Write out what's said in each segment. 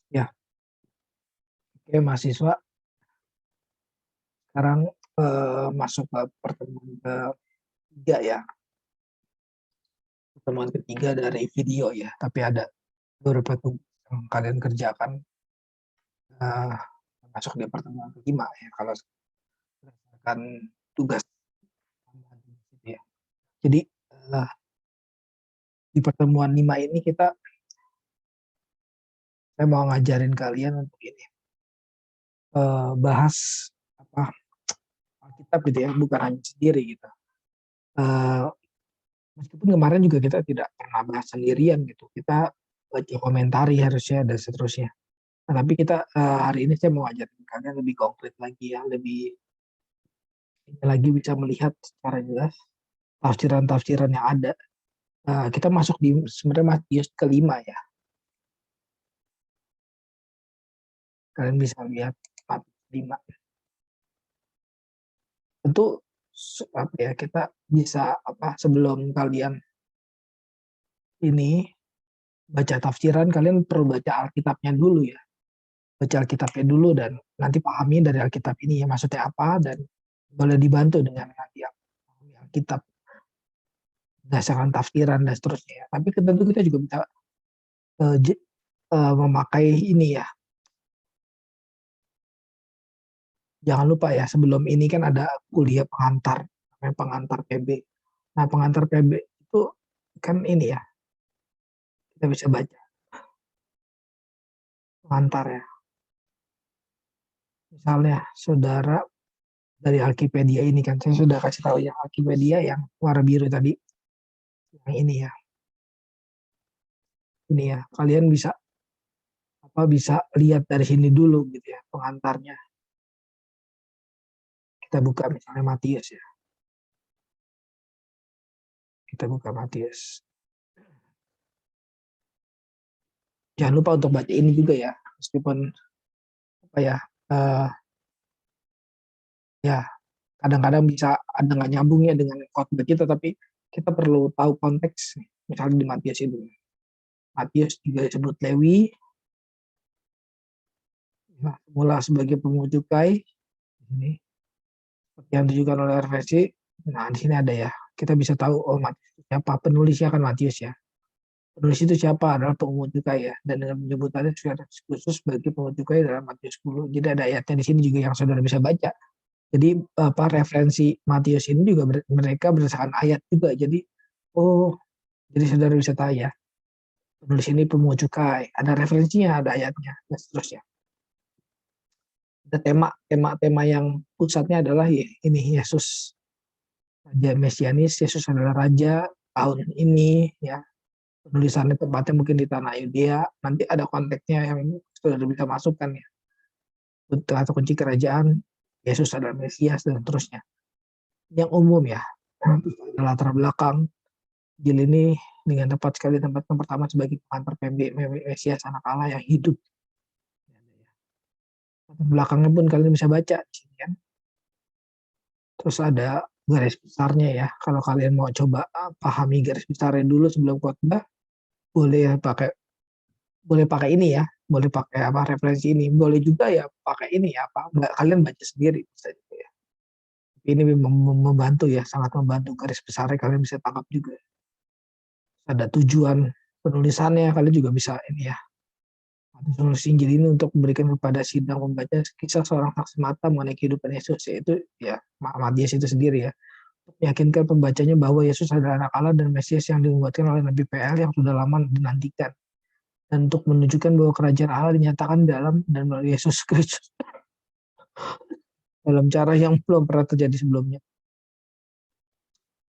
Ya, oke mahasiswa sekarang masuk ke pertemuan ketiga ya, pertemuan ketiga dari video ya. Tapi ada beberapa tugas yang kalian kerjakan eh, masuk di pertemuan kelima ya kalau berdasarkan tugas tambahan gitu ya. Jadi eh, di pertemuan 5 ini saya mau ngajarin kalian untuk ini bahas apa Alkitab gitu ya, bukan hanya sendiri gitu. Eh, Meskipun kemarin juga kita tidak pernah bahas sendirian gitu, kita baca komentari harusnya dan seterusnya. Nah, tapi kita hari ini saya mau ajarin kalian lebih konkret lagi ya, lebih ini lagi bisa melihat secara jelas tafsiran-tafsiran yang ada. Kita masuk di sebenarnya Matius kelima ya. Kalian bisa lihat Matius 5. Tentu apa ya, kita bisa apa sebelum kalian ini baca tafsiran, kalian perlu baca Alkitabnya dulu ya. Baca Alkitabnya dulu dan nanti pahami dari Alkitab ini ya maksudnya apa, dan boleh dibantu dengan nanti Alkitab berdasarkan tafsiran dan seterusnya ya. Tapi tentu kita juga bisa memakai ini ya. Jangan lupa ya, sebelum ini kan ada kuliah pengantar, namanya pengantar PB. Nah, pengantar PB itu kan ini ya, kita bisa baca pengantar ya. Misalnya, saudara dari Alkipedia ini kan, saya sudah kasih tahu ya, Alkipedia yang warna biru tadi, yang ini ya, kalian bisa lihat dari sini dulu gitu ya, pengantarnya. Kita buka misalnya Matius ya, kita buka Matius. Jangan lupa untuk baca ini juga ya, meskipun apa ya, uh, ya kadang-kadang bisa ada nggak nyambungnya dengan khotbah kita, tapi kita perlu tahu konteks. Misalnya di Matius itu, Matius juga disebut Lewi, nah, mula sebagai pemungut cukai ini seperti yang ditujukan oleh RVC. Nah, di sini ada ya, kita bisa tahu oh Matius siapa, penulisnya kan Matius ya. Penulis itu siapa? Adalah pemungut cukai ya, dan dengan penyebutannya khusus bagi pemungut cukai dalam Matius 10. Jadi ada ayatnya di sini juga yang saudara bisa baca. Jadi apa referensi Matius ini juga mereka berdasarkan ayat juga. Jadi oh, jadi saudara bisa tahu ya, penulis ini pemungut cukai, ada referensinya, ada ayatnya, dan seterusnya. Ada tema yang pusatnya adalah ini Yesus, Raja Mesianis. Yesus adalah Raja tahun ini ya. Penulisannya tempatnya mungkin di tanah Yudea. Nanti ada konteksnya yang saudara bisa masukkan ya. Atau kunci kerajaan, Yesus adalah Mesias dan seterusnya. Yang umum ya, latar belakang Injil ini dengan tepat sekali tempat yang pertama sebagai pengantar Mesias anak Allah yang hidup. Belakangnya pun kalian bisa baca di sini kan. Terus ada garis besarnya ya. Kalau kalian mau coba pahami garis besarnya dulu sebelum khotbah, boleh ya pakai ini ya. Boleh pakai apa referensi ini. Boleh juga ya pakai ini ya, apa kalian baca sendiri bisa juga ya. Ini membantu ya, sangat membantu garis besarnya kalian bisa tangkap juga. Ada tujuan penulisannya, kalian juga bisa ini ya, menulis Injil ini untuk memberikan kepada sidang membaca kisah seorang saksi mata mengenai kehidupan Yesus, yaitu ya Matius itu sendiri ya, meyakinkan pembacanya bahwa Yesus adalah anak Allah dan Mesias yang dinubuatkan oleh Nabi PL yang sudah lama dinantikan, dan untuk menunjukkan bahwa kerajaan Allah dinyatakan dalam dan melalui Yesus Kristus dalam cara yang belum pernah terjadi sebelumnya.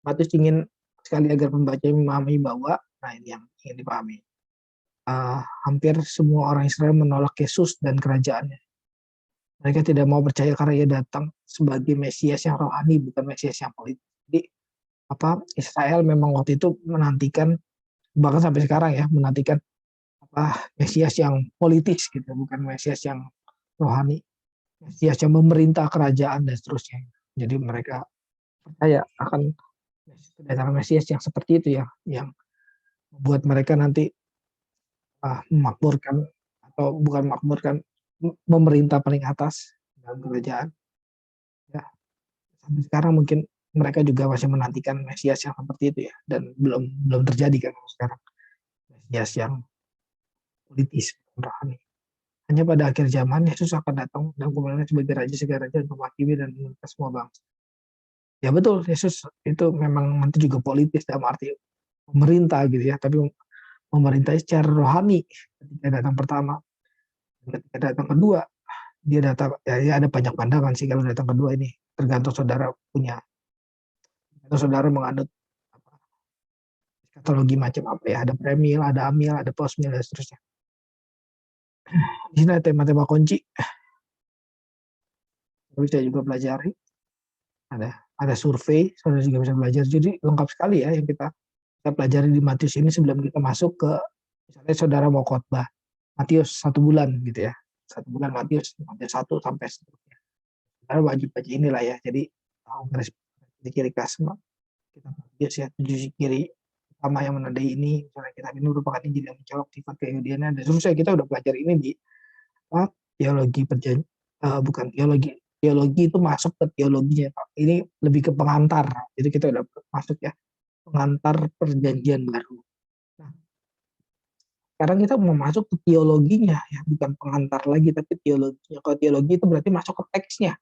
Matius ingin sekali agar pembaca memahami bahwa, nah ini yang ingin dipahami, hampir semua orang Israel menolak Yesus dan kerajaannya. Mereka tidak mau percaya karena ia datang sebagai Mesias yang rohani, bukan Mesias yang politik. Jadi apa Israel memang waktu itu menantikan, bahkan sampai sekarang ya, menantikan apa Mesias yang politis gitu, bukan Mesias yang rohani, Mesias yang memerintah kerajaan dan seterusnya. Jadi mereka percaya akan kedatangan Mesias yang seperti itu ya, yang membuat mereka nanti memakmurkan atau bukan makmur kan, memerintah paling atas dalam kerajaan. Ya, sampai sekarang mungkin mereka juga masih menantikan Mesias yang seperti itu ya, dan belum belum terjadi kan sekarang Mesias yang politis rohani. Hanya pada akhir zaman Yesus akan datang dan kemudian sebagai raja segala raja untuk menghakimi dan menuntut semua bangsa. Ya betul, Yesus itu memang nanti juga politis dalam arti pemerintah gitu ya, tapi memerintah secara rohani ketika datang pertama. Ketika datang kedua, dia datang ya ada banyak pandangan sih kalau datang kedua ini, tergantung saudara punya, atau saudara menganut katalogi macam apa ya, ada premil, ada amil, ada postmil dan seterusnya. Di sini ada tema-tema kunci, bisa juga pelajari. Ada survei, saudara juga bisa belajar. Jadi lengkap sekali ya yang kita pelajari di Matius ini sebelum kita masuk ke, misalnya saudara mau khotbah Matius 1 bulan gitu ya, 1 bulan Matius 1 sampai seterusnya. Saudara wajib baca inilah ya. Jadi tahu garis di kiri kasma kita Matius ya, 7 kiri utama yang menandai ini. Misalnya kita ini merupakan Injil yang mencolok sifat keyahudiannya. Dan seterusnya kita udah belajar ini di teologi perjanjian, bukan teologi. Teologi itu masuk ke teologinya, Pak. Ini lebih ke pengantar. Jadi kita udah masuk ya, pengantar perjanjian baru. Nah, sekarang kita mau masuk ke teologinya ya, bukan pengantar lagi tapi teologinya. Kalau teologi itu berarti masuk ke teksnya.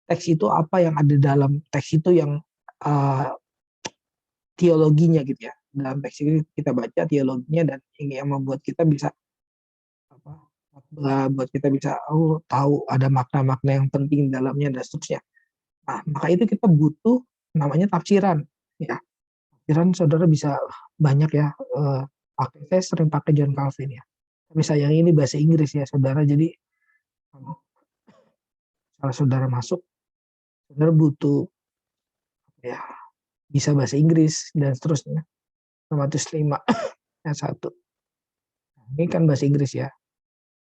Teks itu apa yang ada dalam teks itu yang teologinya gitu ya. Dalam teks ini kita baca teologinya dan ini yang membuat kita bisa apa? Buat kita bisa tahu ada makna-makna yang penting dalamnya dan seterusnya. Nah, maka itu kita butuh namanya tafsiran ya. Tafsiran saudara bisa banyak ya, saya sering pakai John Calvin ya. Tapi sayang ini bahasa Inggris ya saudara, jadi kalau saudara masuk, saudara butuh ya bisa bahasa Inggris dan seterusnya. Matius 5 ayat 1. Ini kan bahasa Inggris ya.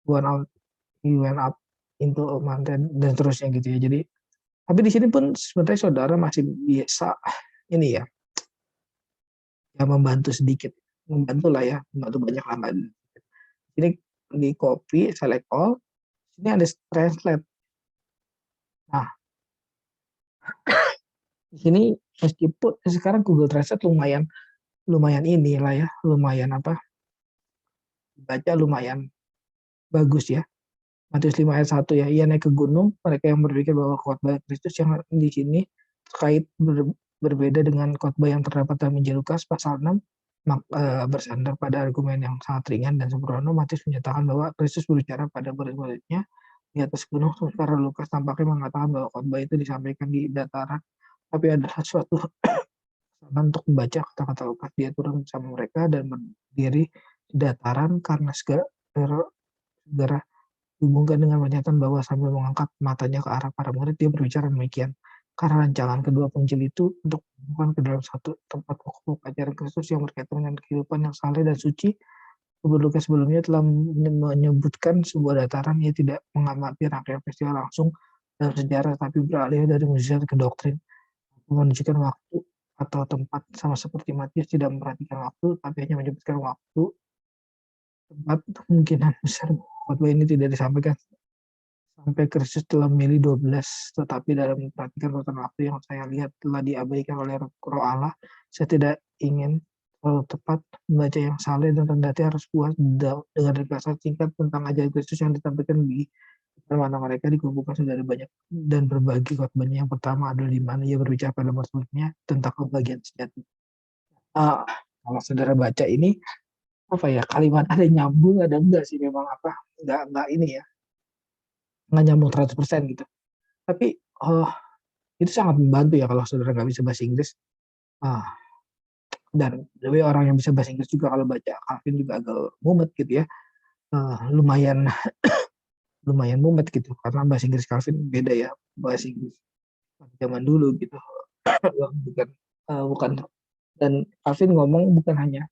He went up into a mountain dan seterusnya gitu ya. Jadi tapi di sini pun sebenarnya saudara masih bisa ini ya, ya membantu sedikit, membantu lah ya, membantu banyak lah. Ini di copy, select all, ini ada translate. Nah, di sini meskipun sekarang Google Translate lumayan inilah ya, lumayan apa, baca lumayan bagus ya. Matius 5 ayat 1 ya, ia naik ke gunung, mereka yang berpikir bahwa khotbah Kristus yang di sini terkait berbeda dengan khotbah yang terdapat dalam Injil Lukas pasal 6, bersandar pada argumen yang sangat ringan dan sembrono. Matius menyatakan bahwa Kristus berbicara pada murid-muridnya di atas gunung, sementara Lukas tampaknya mengatakan bahwa khotbah itu disampaikan di dataran. Tapi ada sesuatu untuk membaca kata-kata Lukas, dia turun bersama mereka dan berdiri di dataran karena segera dihubungkan dengan pernyataan bahwa sambil mengangkat matanya ke arah para murid, dia berbicara demikian. Karena rancangan kedua penginjil itu untuk mengumpulkan ke dalam satu tempat pokok ajaran Kristus yang berkaitan dengan kehidupan yang saleh dan suci. Lukas sebelumnya telah menyebutkan sebuah dataran. Ia tidak mengamati rangkaian peristiwa langsung dalam sejarah, tapi beralih dari mukjizat ke doktrin, menunjukkan waktu atau tempat, sama seperti Matius tidak memperhatikan waktu, tapi hanya menyebutkan waktu, tempat. Kemungkinan besar khotbah ini tidak disampaikan sampai Kristus telah memilih 12, tetapi dalam memperhatikan urutan waktu yang saya lihat telah diabaikan oleh Roh Allah. Saya tidak ingin terlalu tepat membaca yang saleh dan rendahnya harus puas dengan ringkasan singkat tentang ajaran Kristus yang ditampilkan di mana mereka dikumpulkan sudah banyak dan berbagi khotbahnya. Yang pertama adalah di mana ia berbicara pada murid-muridnya tentang kebahagiaan sejati. Kalau saudara baca ini apa ya, kalimat ada nyambung ada enggak sih, memang apa enggak ini ya, nggak nyambung 100% gitu. Tapi itu sangat membantu ya kalau saudara nggak bisa bahasa Inggris. Dan lebih orang yang bisa bahasa Inggris juga kalau baca Calvin juga agak mumet gitu ya. Lumayan mumet gitu karena bahasa Inggris Calvin beda ya, bahasa Inggris zaman dulu gitu. bukan dan Calvin ngomong bukan hanya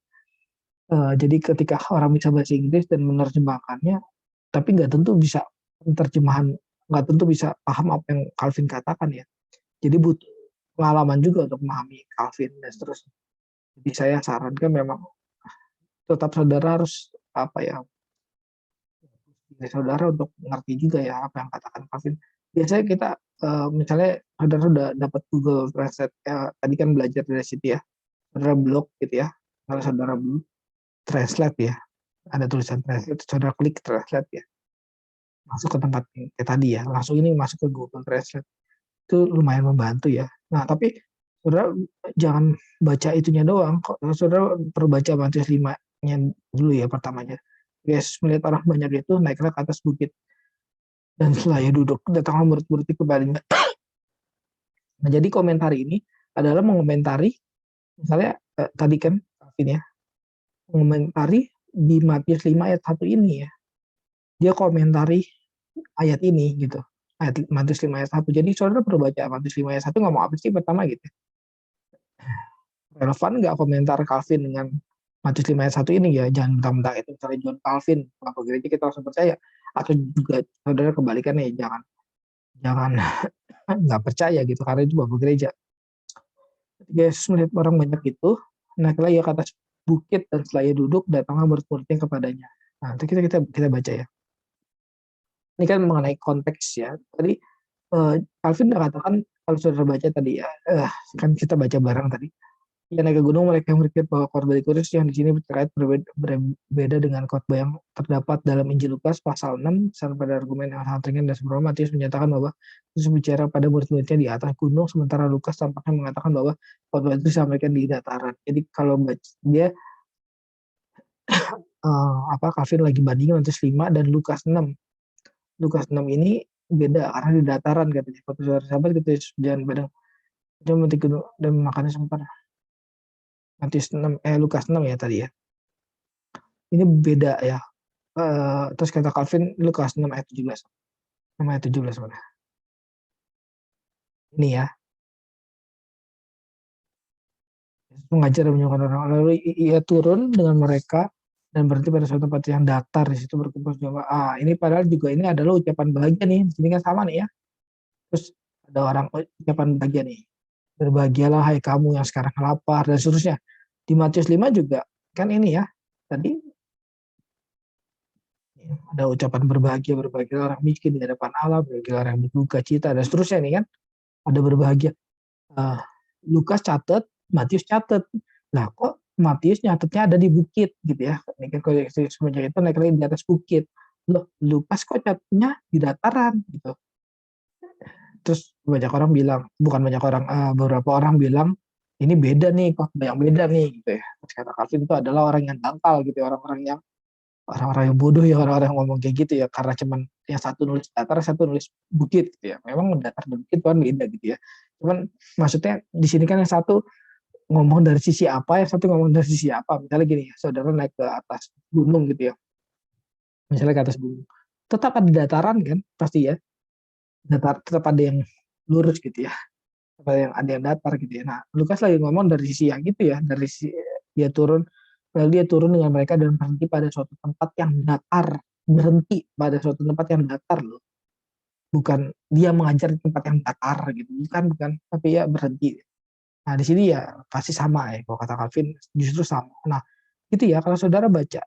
jadi ketika orang bisa bahasa Inggris dan menerjemahkannya, tapi nggak tentu bisa terjemahan, nggak tentu bisa paham apa yang Calvin katakan ya. Jadi butuh pengalaman juga untuk memahami Calvin dan seterusnya. Jadi saya sarankan memang tetap saudara harus apa ya, dari saudara untuk mengerti juga ya apa yang katakan Calvin. Biasanya kita misalnya saudara udah dapat Google Translate, tadi kan belajar dari situ ya, saudara blok gitu ya. Kalau saudara blok translate ya, ada tulisan translate, saudara klik translate ya, masuk ke tempat kayak tadi ya, langsung ini masuk ke Google Translate. Itu lumayan membantu ya. Nah, tapi saudara jangan baca itunya doang. Kok saudara perlu baca Matius 5-nya dulu ya pertamanya. Yesus melihat orang banyak itu naiklah ke atas bukit dan setelah duduk datanglah murid-murid kepadanya. Nah, jadi komentar ini adalah mengomentari misalnya tadi kan Calvin ya, mengomentari di Matius 5 ayat 1 ini ya. Dia komentari ayat ini gitu. Ayat Matius 5 ayat 1. Jadi saudara perlu baca Matius 5 ayat 1 ngomong apa sih pertama gitu. Relevan nggak komentar Calvin dengan Matius 5 ayat 1 ini ya, jangan mentang-mentang itu misalnya John Calvin, apa gereja kita langsung percaya, atau juga saudara kebalikannya, jangan jangan nggak percaya gitu, karena itu bapak gereja. Ketika Yesus melihat orang banyak itu, naiklah ia ke atas bukit dan setelah ia duduk, datanglah murid-muridnya kepadanya. Nah, itu kita baca ya. Ini kan mengenai konteks ya. Tadi Calvin udah katakan, kalau saudara baca tadi ya, kan kita baca bareng tadi. Ia naik ke gunung, mereka berpikir bahwa khotbah Kudus yang di sini terkait berbeda dengan khotbah yang terdapat dalam Injil Lukas pasal 6, serta pada argumen yang sangat ringan dan sembrono. Matius menyatakan bahwa Yesus bicara pada murid-muridnya di atas gunung, sementara Lukas tampaknya mengatakan bahwa khotbah itu disampaikan di dataran. Jadi kalau dia Calvin lagi bandingin Matius 5 dan Lukas 6. Lukas 6 ini beda karena di dataran katanya. Waktu sahabat gitu jalan padang, dia memetik gunung dan makannya sempat. Lukas 6 ya tadi ya. Ini beda ya. Terus kata Calvin Lukas 6 ayat 17. 6 ayat 17 mana? Ini ya. Mengajar dan menyembuhkan orang. Lalu ia turun dengan mereka dan berhenti pada suatu tempat yang datar, di situ berkumpul jemaah. Ini padahal juga ini adalah ucapan bahagia nih. Di sini kan sama nih ya. Terus ada orang ucapan bahagia nih. Berbahagialah hai kamu yang sekarang lapar dan seterusnya. Di Matius 5 juga kan ini ya. Tadi ada ucapan berbahagia orang miskin di hadapan Allah, berbahagia orang yang berduka cita dan seterusnya nih kan. Ada berbahagia. Lukas catat, Matius catat. Lah kok Matius nyatetnya ada di bukit gitu ya. Ini kan kalau semenjak itu naik lagi di atas bukit. Loh, Lukas kok catatnya di dataran gitu. Terus banyak orang bilang, bukan banyak orang, beberapa orang bilang ini beda nih, kok yang beda nih gitu ya. Terus kata Calvin itu adalah orang yang dangkal gitu ya, orang-orang yang bodoh ya, orang-orang yang ngomong kayak gitu ya, karena cuman yang satu nulis datar, satu nulis bukit gitu ya. Memang datar dan bukit kan beda gitu ya. Cuman maksudnya di sini kan yang satu ngomong dari sisi apa, yang satu ngomong dari sisi apa. Misalnya gini, saudara naik ke atas gunung gitu ya. Misalnya ke atas gunung. Tetap ada dataran kan, pasti ya. Tetap ada yang lurus gitu ya. Ada yang datar gitu ya. Nah, Lukas lagi ngomong dari sisi yang itu ya, dari sisi dia turun, lalu dia turun dengan mereka dan berhenti pada suatu tempat yang datar, berhenti pada suatu tempat yang datar loh. Bukan dia mengajar di tempat yang datar gitu, bukan, tapi ya berhenti. Nah, di sini ya pasti sama ya, kalau kata Calvin justru sama. Nah, gitu ya, kalau saudara baca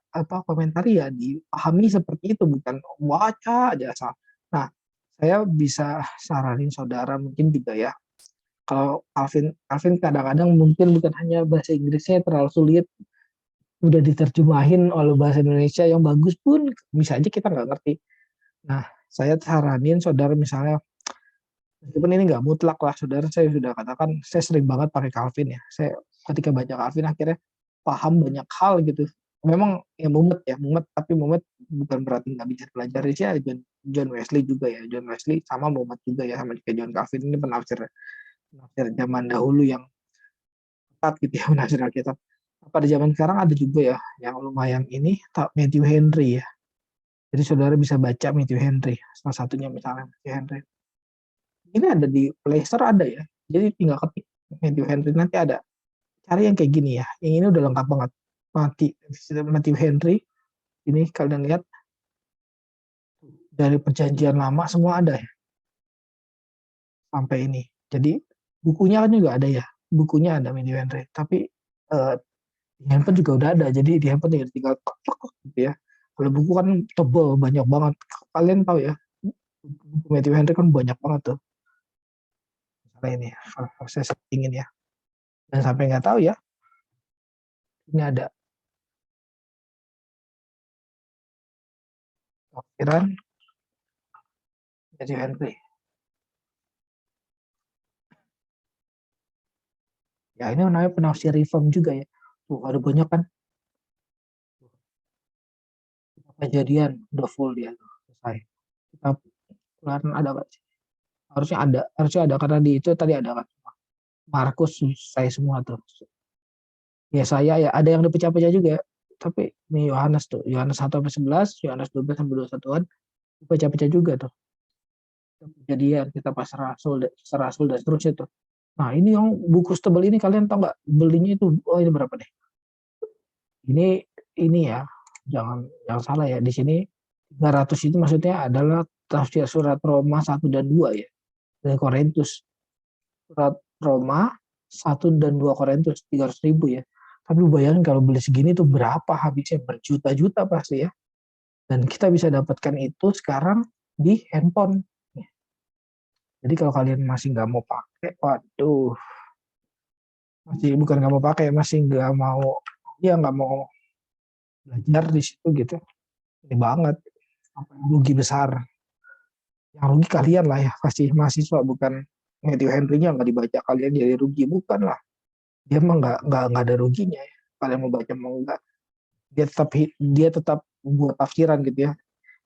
komentar ya dipahami seperti itu, bukan baca aja asal. Nah, saya bisa saranin saudara mungkin juga ya, kalau Calvin kadang-kadang mungkin bukan hanya bahasa Inggrisnya terlalu sulit, udah diterjemahin oleh bahasa Indonesia yang bagus pun bisa aja kita nggak ngerti. Nah, saya saranin saudara misalnya, meskipun ini nggak mutlak lah, saudara, saya sudah katakan, saya sering banget pakai Calvin ya. Saya ketika baca Calvin akhirnya paham banyak hal gitu. Memang ya mumet, tapi mumet bukan berarti nggak bisa belajar sih ya. John Wesley juga ya, John Wesley sama mumet juga ya, sama kayak John Calvin, ini penafsir zaman dahulu yang tepat gitu ya, menafsir Alkitab. Pada zaman sekarang ada juga ya yang lumayan ini, Matthew Henry ya. Jadi saudara bisa baca Matthew Henry, salah satunya misalnya Matthew Henry. Ini ada di Play Store ada ya. Jadi tinggal ketik Matthew Henry, nanti ada. Cari yang kayak gini ya. Yang ini udah lengkap banget. Matthew Henry. Ini kalian lihat dari perjanjian lama semua ada ya. Sampai ini. Jadi bukunya kan juga ada ya. Bukunya ada Matthew Henry. Tapi di handphone juga udah ada. Jadi di handphone tinggal gitu ya. Kalau buku kan tebel, banyak banget. Kalian tahu ya, buku Matthew Henry kan banyak banget tuh. Misalnya ini, saya ingin ya. Dan sampai nggak tahu ya, ini ada tafsiran Matthew Henry. Ya ini namanya penafsir reform juga ya. Tuh ada banyak kan. Kejadian udah full dia tuh, selesai. Kita keluarin ada nggak sih? Harusnya ada karena di itu tadi ada kan. Markus saya semua tuh. Ya saya ya ada yang dipecah-pecah juga. Tapi ini Yohanes tuh, Yohanes 1 sampai 11, Yohanes 12 sampai 21-an dipecah-pecah juga tuh. Kejadian kita pas rasul dan seterusnya tuh. Nah ini yang buku setebal ini kalian tahu nggak belinya itu oh ini berapa deh? Ini ya jangan salah ya di sini 300 itu maksudnya adalah tafsir surat Roma 1 dan 2 ya dari Korintus. Surat Roma 1 dan 2 Korintus 300.000 ya. Tapi bayangin kalau beli segini tuh berapa habisnya berjuta-juta pasti ya. Dan kita bisa dapatkan itu sekarang di handphone. Jadi kalau kalian masih nggak mau pakai, waduh, masih bukan nggak mau pakai, masih nggak mau, ya nggak mau belajar di situ gitu. Ini banget, rugi besar. Yang rugi kalian lah ya, pasti mahasiswa bukan Matthew Henry-nya nggak dibaca kalian jadi rugi bukan lah. Dia mah nggak ada ruginya ya. Kalian mau baca mau enggak, dia tetap buat tafsiran gitu ya.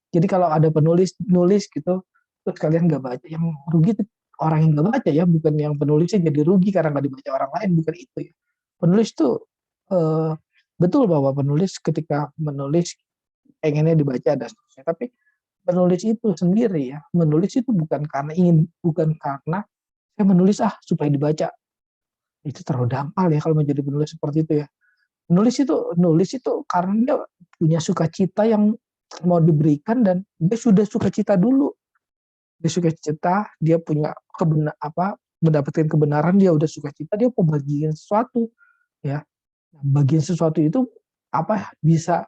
Jadi kalau ada penulis nulis gitu, terus kalian nggak baca, yang rugi itu orang yang nggak baca ya, bukan yang penulisnya jadi rugi karena nggak dibaca orang lain, bukan itu ya. Penulis tuh eh, betul bahwa penulis ketika menulis pengennya dibaca dan seterusnya, tapi penulis itu sendiri ya, menulis itu bukan karena saya menulis supaya dibaca. Itu terlalu dangkal ya kalau menjadi penulis seperti itu ya. Nulis itu karena dia punya sukacita yang mau diberikan dan dia sudah sukacita dulu. Dia sukacita, dia punya mendapatkan kebenaran, dia udah sukacita, dia mau bagiin sesuatu ya. Bagian sesuatu itu bisa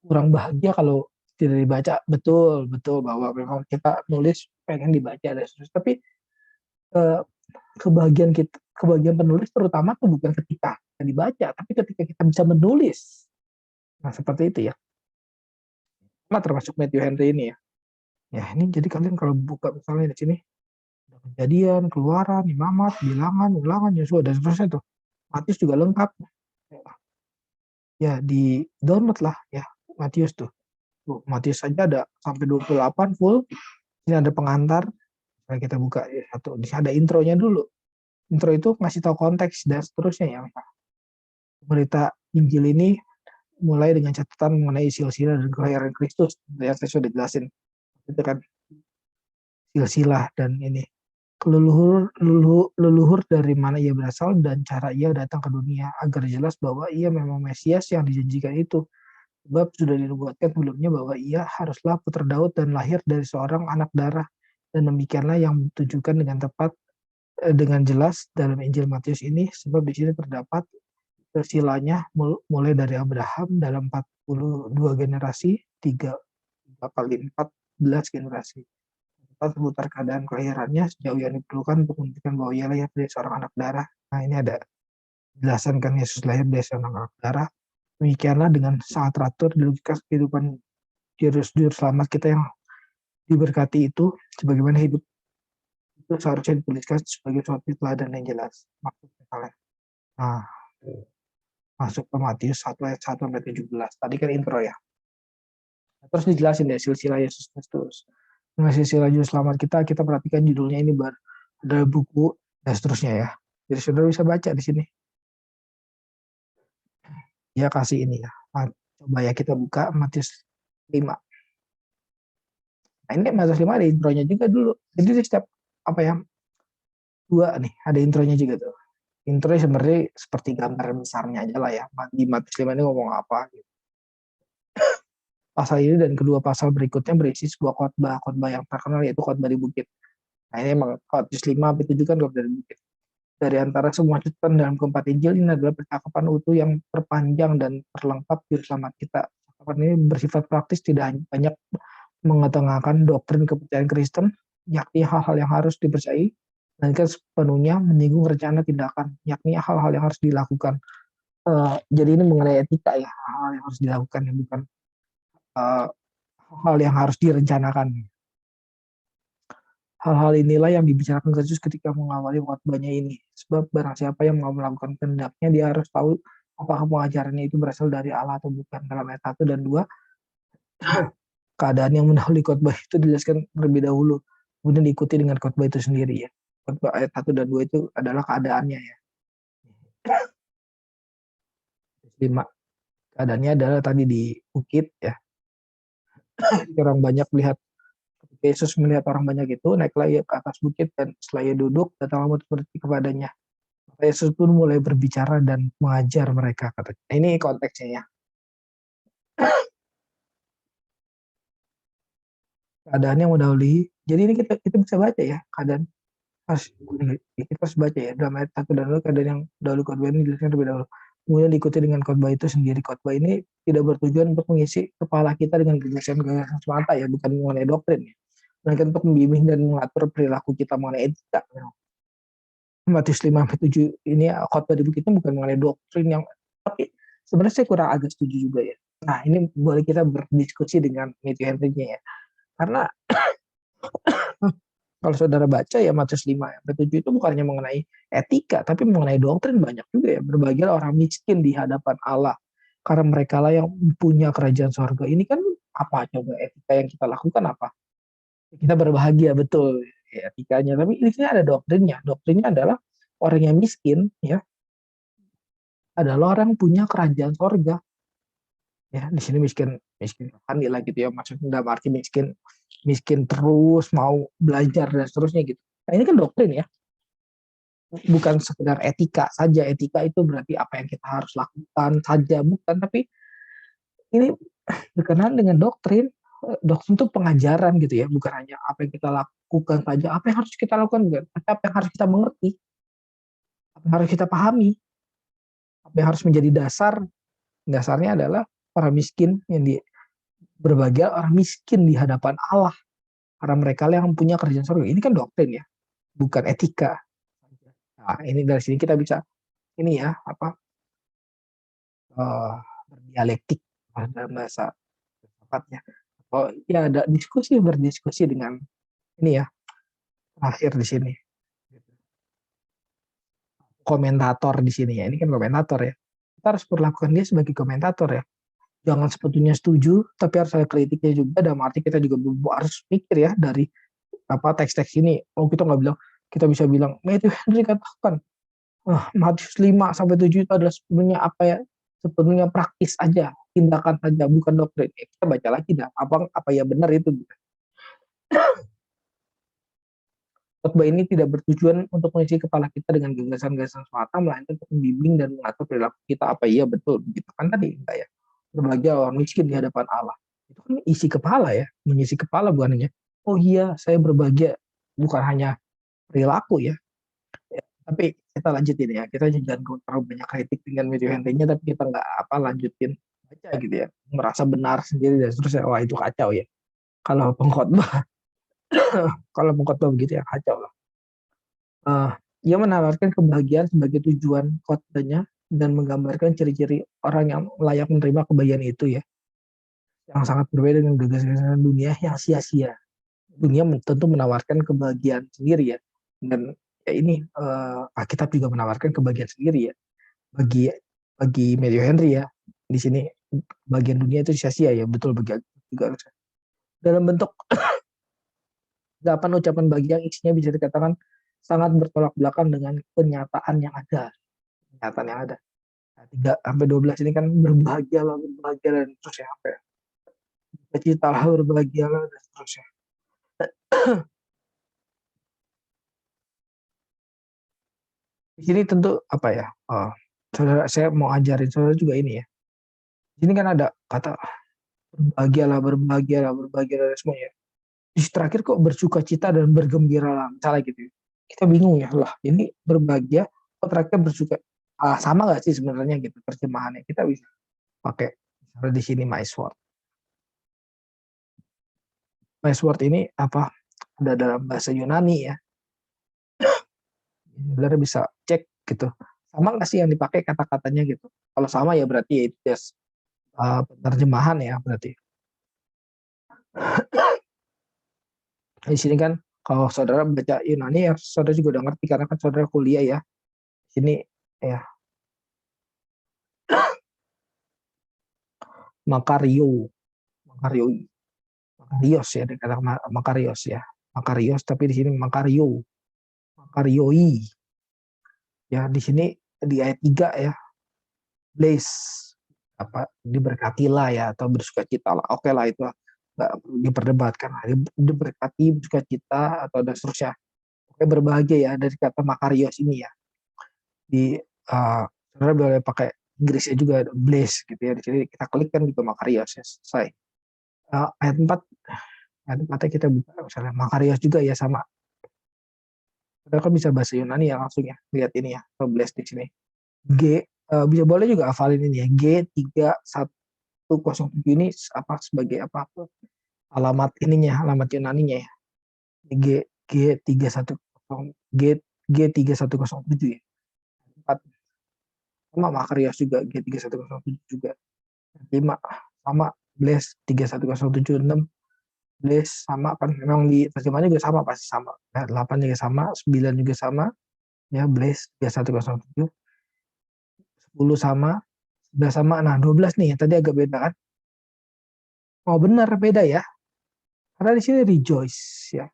kurang bahagia kalau tidak dibaca. Betul betul bahwa memang kita nulis pengen dibaca dan seterusnya, tapi eh, kebahagiaan penulis terutama tuh bukan ketika dibaca, tapi ketika kita bisa menulis. Nah seperti itu ya. Nah, termasuk Matthew Henry ini ya. Ya ini jadi kalian kalau buka misalnya di sini ada kejadian, keluaran, imamat, bilangan, ulangan, Yosua dan seterusnya tuh. Matius juga lengkap. Ya di download lah ya Matius tuh. Tuh, Matius saja ada sampai 28 full. Ini ada pengantar. Nah, kita buka ya, satu. Di ada intronya dulu. Intro itu ngasih tahu konteks dan seterusnya ya. Berita Injil ini mulai dengan catatan mengenai silsilah dan kelahiran Kristus. Yang saya sudah jelasin. Itu kan silsilah dan ini leluhur dari mana ia berasal dan cara ia datang ke dunia agar jelas bahwa ia memang Mesias yang dijanjikan itu. Sebab sudah dinubuatkan sebelumnya bahwa ia haruslah putra Daud dan lahir dari seorang anak darah. Dan demikianlah yang ditujukan dengan tepat dengan jelas dalam Injil Matius ini, sebab di sini terdapat silsilahnya mulai dari Abraham dalam 42 generasi, 3 kali 14 generasi. Tempat seputar keadaan kelahirannya sejauh yang diperlukan untuk membuktikan bahwa ia lahir dari seorang anak darah. Nah ini ada jelasan kan Yesus lahir dari seorang anak darah. Demikianlah dengan sangat teratur di logika kehidupan juru selamat kita yang diberkati itu, sebagaimana hidup itu seharusnya dituliskan sebagai suatu teladan yang jelas. Maksudnya kalian. Nah, masuk ke Matius 1 ayat 1 sampai 17. Tadi kan intro ya. Terus dijelasin deh silsilah Yesus Kristus. Dengan silsilah juru selamat kita perhatikan judulnya ini ada buku dan seterusnya ya. Jadi saudara bisa baca di sini. Dia kasih ini ya. Nah, coba ya kita buka Matius 5. Nah ini Matius 5 ada intronya juga dulu. Jadi di setiap dua nih ada intronya juga tuh. Intronya sebenarnya seperti gambar besarnya aja lah ya. Di Matius 5 ini ngomong apa gitu. Pasal ini dan kedua pasal berikutnya berisi sebuah khotbah yang terkenal yaitu khotbah di bukit. Nah ini emang Matius 5 sampai 7 kan khotbah di bukit. Dari antara semua catatan dalam keempat Injil ini adalah percakapan utuh yang terpanjang dan terlengkap juru selamat kita. ini bersifat praktis, tidak hanya banyak mengetengahkan doktrin kepercayaan Kristen, yakni hal-hal yang harus dipercayai, melainkan sepenuhnya menyinggung rencana tindakan, yakni hal-hal yang harus dilakukan. Jadi ini mengenai etika ya, hal-hal yang harus dilakukan, ya, bukan hal yang harus direncanakan. Hal-hal inilah yang dibicarakan Kristus ketika mengawali khotbahnya ini. Sebab barang siapa yang mau melakukan kehendaknya, dia harus tahu apakah pengajarannya itu berasal dari Allah atau bukan. Dalam ayat 1 dan 2, keadaan yang mendahului khotbah itu dijelaskan terlebih dahulu, kemudian diikuti dengan khotbah itu sendiri ya. Khotbah ayat 1 dan 2 itu adalah keadaannya ya. 5. Keadaannya adalah tadi di bukit ya. Orang banyak lihat, Yesus melihat orang banyak itu, naiklah ia ke atas bukit, dan setelah ia duduk, datanglah murid berarti kepadanya. Yesus pun mulai berbicara dan mengajar mereka, katanya. Ini konteksnya ya. Keadaan yang mendahului. Jadi ini kita bisa baca ya, keadaan kita harus baca ya, dalam ayat 1 dan 2, keadaan yang dahulu khotbah ini dijelaskan terlebih dahulu. Kemudian diikuti dengan khotbah itu sendiri. Khotbah ini tidak bertujuan untuk mengisi kepala kita dengan gagasan-gagasan semata ya, bukan mengenai doktrin ya, melainkan untuk membimbing dan mengatur perilaku kita mengenai etika. Matius 5-7 ini khotbah di bukit itu bukan mengenai doktrin yang, tapi sebenarnya saya kurang agak setuju juga ya. Nah ini boleh kita berdiskusi dengan Matthew Henry-nya ya, karena kalau saudara baca ya Matius 5-7 itu bukannya mengenai etika, tapi mengenai doktrin banyak juga ya. Berbahagialah orang miskin di hadapan Allah, karena mereka lah yang punya kerajaan surga. Ini kan apa coba etika yang kita lakukan apa? Kita berbahagia betul ya, etikanya. Tapi ini ada doktrinnya. Doktrinnya adalah orang yang miskin ya adalah orang yang punya kerajaan surga. Ya, di sini miskin kan lah gitu ya, maksudnya dalam arti miskin terus mau belajar dan seterusnya gitu. Nah ini kan doktrin ya, bukan sekedar etika saja. Etika itu berarti apa yang kita harus lakukan saja, bukan, tapi ini berkenaan dengan doktrin. Doktrin itu pengajaran gitu ya, bukan hanya apa yang kita lakukan saja, apa yang harus kita lakukan, tapi apa yang harus kita mengerti, apa yang harus kita pahami, apa yang harus menjadi dasarnya adalah orang miskin yang berbahagia orang miskin di hadapan Allah, karena mereka yang punya kerjaan surga. Ini kan doktrin ya, bukan etika. Nah, ini dari sini kita bisa ini ya apa berdialektik dalam bahasa tepatnya. Oh ya, ada berdiskusi dengan ini ya, terakhir di sini komentator di sini ya. Ini kan komentator ya. Kita harus perlakukan dia sebagai komentator ya. Jangan sepenuhnya setuju, tapi harus ada kritiknya juga. Dalam arti kita juga harus pikir ya dari apa teks-teks ini. Oh kita nggak bilang, kita bisa bilang Matthew Henry katakan Matius 5-7 itu adalah sepenuhnya apa ya, sepenuhnya praktis aja, tindakan saja, bukan doktrin. Ya, kita baca lagi dah apa ya benar itu. Khotbah ini tidak bertujuan untuk mengisi kepala kita dengan gagasan-gagasan semata, melainkan untuk membimbing dan mengatur perilaku kita. Apa iya betul begitu kan tadi enggak ya? Berbahagia orang miskin di hadapan Allah. Itu kan isi kepala ya, mengisi kepala bukan hanya oh iya saya berbahagia, bukan hanya perilaku ya. Tapi kita lanjutin ya, kita jangan terlalu banyak kritik dengan Matthew Henry-nya, tapi kita nggak lanjutin baca gitu ya, merasa benar sendiri dan seterusnya. Wah itu kacau ya. Kalau pengkhotbah kalau pengkhotbah begitu ya kacau lah. Ia menawarkan kebahagiaan sebagai tujuan khotbahnya dan menggambarkan ciri-ciri orang yang layak menerima kebahagiaan itu ya, yang sangat berbeda dengan gagasan dunia yang sia-sia. Dunia tentu menawarkan kebahagiaan sendiri ya, dan ya ini Alkitab juga menawarkan kebahagiaan sendiri ya bagi Matthew Henry ya. Di sini bagian dunia itu sia-sia ya, betul bagi juga dalam bentuk 8 ucapan bagi yang isinya bisa dikatakan sangat bertolak belakang dengan kenyataan yang ada. Kenyataan yang ada. 3-12 ini kan berbahagialah dan terus ya apa ya? Cita-citalah berbahagialah dan seterusnya. Di sini tentu apa ya? Saudara, saya mau ajarin saudara juga ini ya. Di sini kan ada kata berbahagialah semuanya. Di terakhir kok bersuka cita dan bergembira misalnya gitu. Kita bingung ya, lah ini berbahagia kok terakhir bersuka, sama nggak sih sebenarnya gitu terjemahannya. Kita bisa pakai Ada di sini my sword. My sword ini apa? Ada dalam bahasa Yunani ya. Saudara bisa cek gitu. Sama nggak sih yang dipakai kata-katanya gitu? Kalau sama ya berarti ya itu just penerjemahan ya berarti. Di sini kan kalau saudara baca Yunani ya saudara juga udah ngerti karena kan saudara kuliah ya. Sini ya Makario, Makario, Makarios ya dikatakan Makarios ya. Makarios tapi di sini Makario, Makarioi. Ya di sini di ayat 3 ya. Blaze apa diberkatilah ya atau bersukacita lah. Oke lah itu nggak perlu diperdebatkan. Diberkati, bersukacita atau dan seterusnya. Oke berbahagia ya dari kata Makarios ini ya. Di saudara boleh pakai Inggrisnya juga blaze gitu ya. Di sini kita klik kan juga Makarios ya selesai. Ayat 4 ayat 4 kita buka misalnya Makarios juga ya sama. Saudara kan bisa bahasa Yunani ya langsung ya. Lihat ini ya, blaze di sini. G bisa boleh juga hafalin ini ya. G3107 ini apa sebagai apa alamat ininya, alamat Yunaninya ya. G G3107 G3107 ya. 4 sama Makarios juga G3107 juga. 5 sama Blaze 31076 Blaze sama kan memang di terjemahannya juga sama pasti sama. Ya, 8 juga sama, 9 juga sama. Ya Blaze 3107 10 sama, sudah sama. Nah, 12 nih tadi agak beda kan. Oh, benar beda ya. Karena di sini rejoice ya.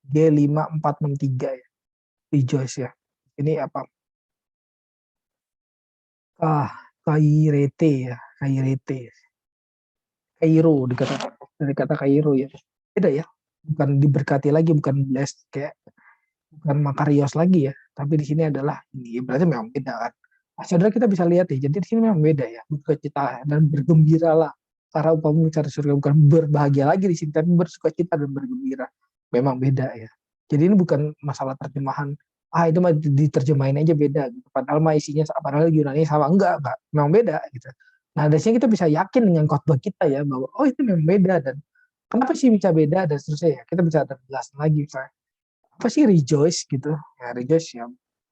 G5463 ya. Rejoice ya. Ini apa? Kairete ya. Kairete. Kairo dari kata Kairo ya. Beda ya. Bukan diberkati lagi, bukan blessed kayak bukan Makarios lagi ya. Tapi di sini adalah ini berarti memang beda kan. Nah, saudara kita bisa lihat ya. Jadi di sini memang beda ya. Bersuka dan bergembiralah. Karena upamu mencari surga bukan berbahagia lagi di sini, tapi bersukacita dan bergembira. Memang beda ya. Jadi ini bukan masalah terjemahan. Itu mah diterjemahin aja beda. Gitu. Padahal mah isinya, padahal Yunani sama enggak. Memang beda gitu. Nah dari sini kita bisa yakin dengan khotbah kita ya bahwa oh itu memang beda dan kenapa sih bisa beda dan seterusnya ya. Kita bisa ada penjelasan lagi misalnya apa sih rejoice gitu ya rejoice ya,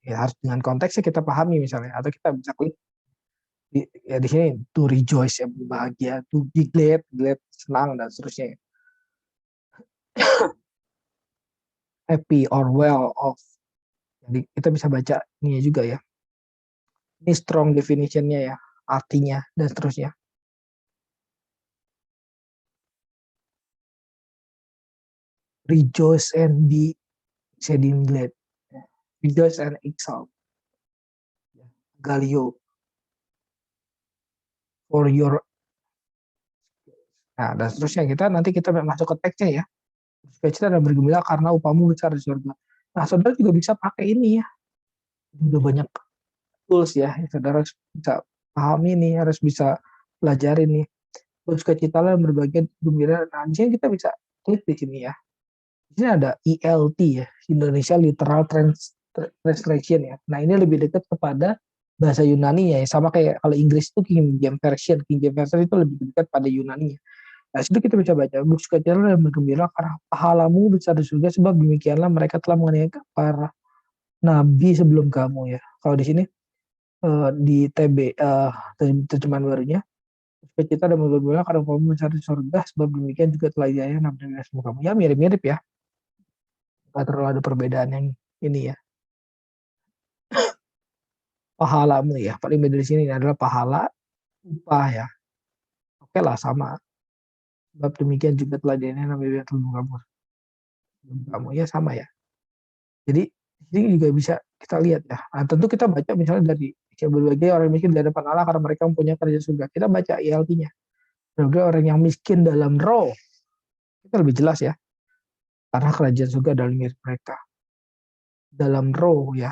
ya harus dengan konteksnya kita pahami misalnya atau kita bisa klik ya di sini to rejoice ya berbahagia, to be glad, glad senang dan seterusnya. Happy or well of. Jadi kita bisa baca ini juga ya. Ini strong definitionnya ya, artinya dan seterusnya. Rejoice and be exceeding glad. Rejoice and exalt. Galio. For your. Nah dan seterusnya nanti kita masuk ke teksnya ya. Sukacita dan bergembira karena upamu besar di surga. Nah, saudara juga bisa pakai ini ya. Udah banyak tools ya. Saudara harus bisa pahami nih, harus bisa pelajari nih. Bersukacita dan berbagai gembira. Nah, di sini kita bisa klik di sini ya. Di sini ada ELT ya, Indonesia Literal Translation ya. Nah, ini lebih dekat kepada bahasa Yunani ya. Sama kayak kalau Inggris itu King James Version. King James Version itu lebih dekat pada Yunani ya. Nah, situ kita bisa baca, bersukacita dan bergembira karena pahalamu besar di surga, sebab demikianlah mereka telah menganiaya para nabi sebelum kamu ya. Kalau di sini di TB terjemahan barunya, bersukacita dan bergembira karena pahalamu besar di surga, sebab demikian juga telah dianiaya nabi sebelum kamu. Ya mirip-mirip ya, nggak terlalu ada perbedaan yang ini ya. Pahalamu ya, paling beda di sini adalah pahala, upah ya. Oke lah sama. Sebab demikian juga telah dianiaya nabi sebelum kamu. Kamu ya sama ya. Jadi ini juga bisa kita lihat ya. Nah, tentu kita baca misalnya dari berbagai orang miskin di hadapan Allah karena mereka mempunyai kerajaan surga. Kita baca ILT-nya. Berbagai orang yang miskin dalam roh. Kita lebih jelas ya. Karena kerajaan surga dalam milik mereka. Dalam roh ya.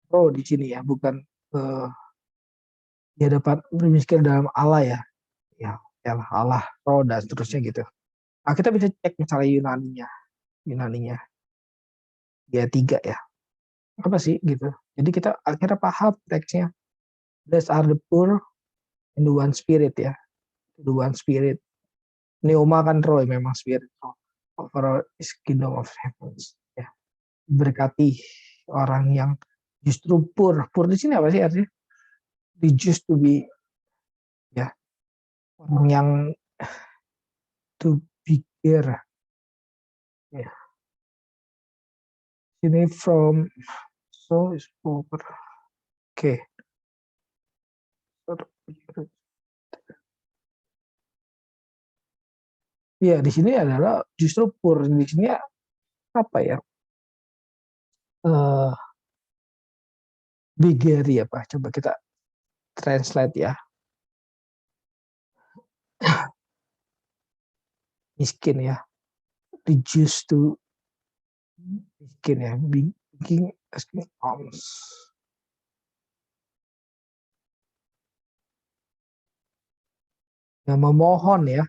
Roh di sini ya, bukan di hadapan miskin dalam Allah ya. Ya Allah, roh dan seterusnya gitu. Nah, kita bisa cek misalnya Yunaninya. Dia 3 ya. Apa sih gitu. Jadi kita akhirnya paham teksnya. Blessed are the poor in the one spirit ya. the one spirit. Neuma kan roh, memang spirit. Overall is kingdom of heavens. Ya, berkati orang yang justru pur. Pur di sini apa sih artinya? Reduced to be, ya, orang yang to bigger. Ya, ini from so is over. Oke. Ya, di sini adalah justru pur. Di sini apa ya? Uh, bigger ya Pak. Coba kita translate ya. Miskin ya. Reduced to miskin ya. Bikin alms. Yang memohon ya.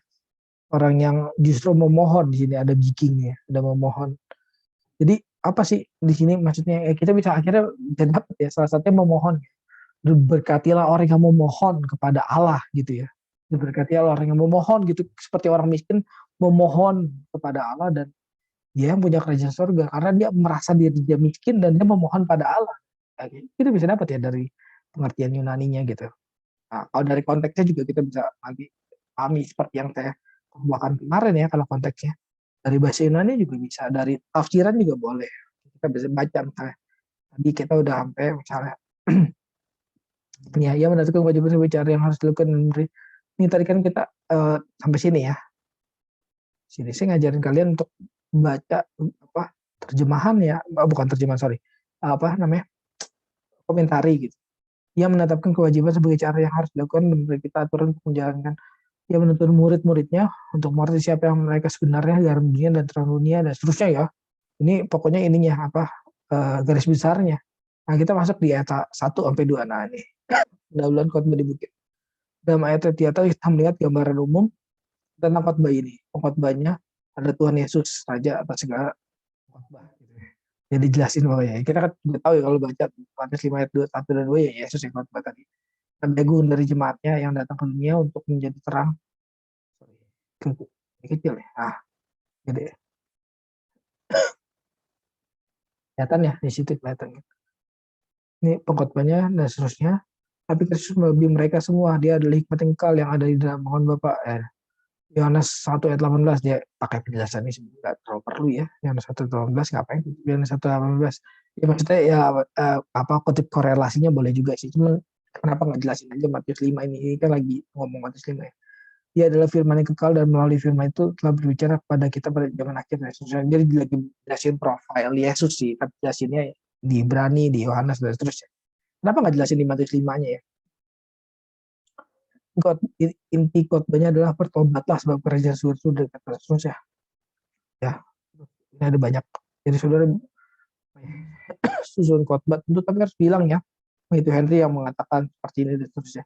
Orang yang justru memohon di sini ada gigingnya, ada memohon. Jadi apa sih di sini maksudnya? Kita bisa akhirnya dapat ya salah satunya memohon. Berkatilah orang yang memohon kepada Allah gitu ya. Berkatilah orang yang memohon gitu seperti orang miskin memohon kepada Allah dan dia yang punya kerajaan surga karena dia merasa dia miskin dan dia memohon pada Allah. Kita bisa dapat ya dari pengertian Yunaninya gitu. Nah, kalau dari konteksnya juga kita bisa nanti pahami seperti yang saya bahkan kemarin ya kalau konteksnya dari bahasa Yunani juga bisa, dari tafsiran juga boleh. Kita bisa baca misalnya. Tadi kita udah sampai misalnya ya, ia menentukan kewajiban bicara yang harus dilakukan. Ini tadi kan kita sampai sini ya. Sini saya ngajarin kalian untuk baca apa terjemahan ya, bukan terjemahan sorry, apa namanya komentari gitu. Ia menetapkan kewajiban sebagai cara yang harus dilakukan dan memberi kita aturan untuk menjalankan. Ia menuntut murid-muridnya untuk mengerti siapa yang mereka sebenarnya dalam dunia dan terang dunia dan seterusnya ya. Ini pokoknya ininya apa garis besarnya. Nah kita masuk di ayat 1 sampai 2. Nah ini pendahuluan khotbah di bukit. Dalam ayat di atas kita melihat gambaran umum tentang khotbah ini. Khotbahnya ada Tuhan Yesus Raja atas segala khotbah. Jadi jelasin pokoknya. Kita kan udah tahu ya kalau baca Matius 5 ayat 1 dan 2 ya Yesus yang khotbah tadi. Dagun dari jemaatnya yang datang ke dunia untuk menjadi terang. Ini kecil ya. Ah, gede. Kelihatan ya di situ kelihatan. Ini pengkhotbahnya dan seterusnya. Tapi Kristus melebihi mereka semua. Dia adalah hikmat yang kekal yang ada di dalam mohon Bapa. Yohanes 1 ayat 18 dia pakai penjelasan ini nggak terlalu perlu ya. Yohanes 1 ayat 18 ngapain? Yohanes 1 ayat 18. Ya maksudnya ya apa kutip korelasinya boleh juga sih. Cuman kenapa nggak jelasin aja Matius 5 ini kan lagi ngomong Matius 5 ya. Dia adalah firman yang kekal dan melalui firman itu telah berbicara kepada kita pada zaman akhir. Jadi lagi jelasin profil Yesus sih, tapi jelasinnya di Ibrani, di Yohanes dan seterusnya. Kenapa nggak jelasin di Matius 5-nya ya? Inti khotbahnya adalah bertobatlah sebab kerajaan surga sudah dekat. Terus ya, ini ada banyak. Jadi saudara susun khotbah tentu tapi harus bilang ya. Itu Henry yang mengatakan seperti ini dan seterusnya.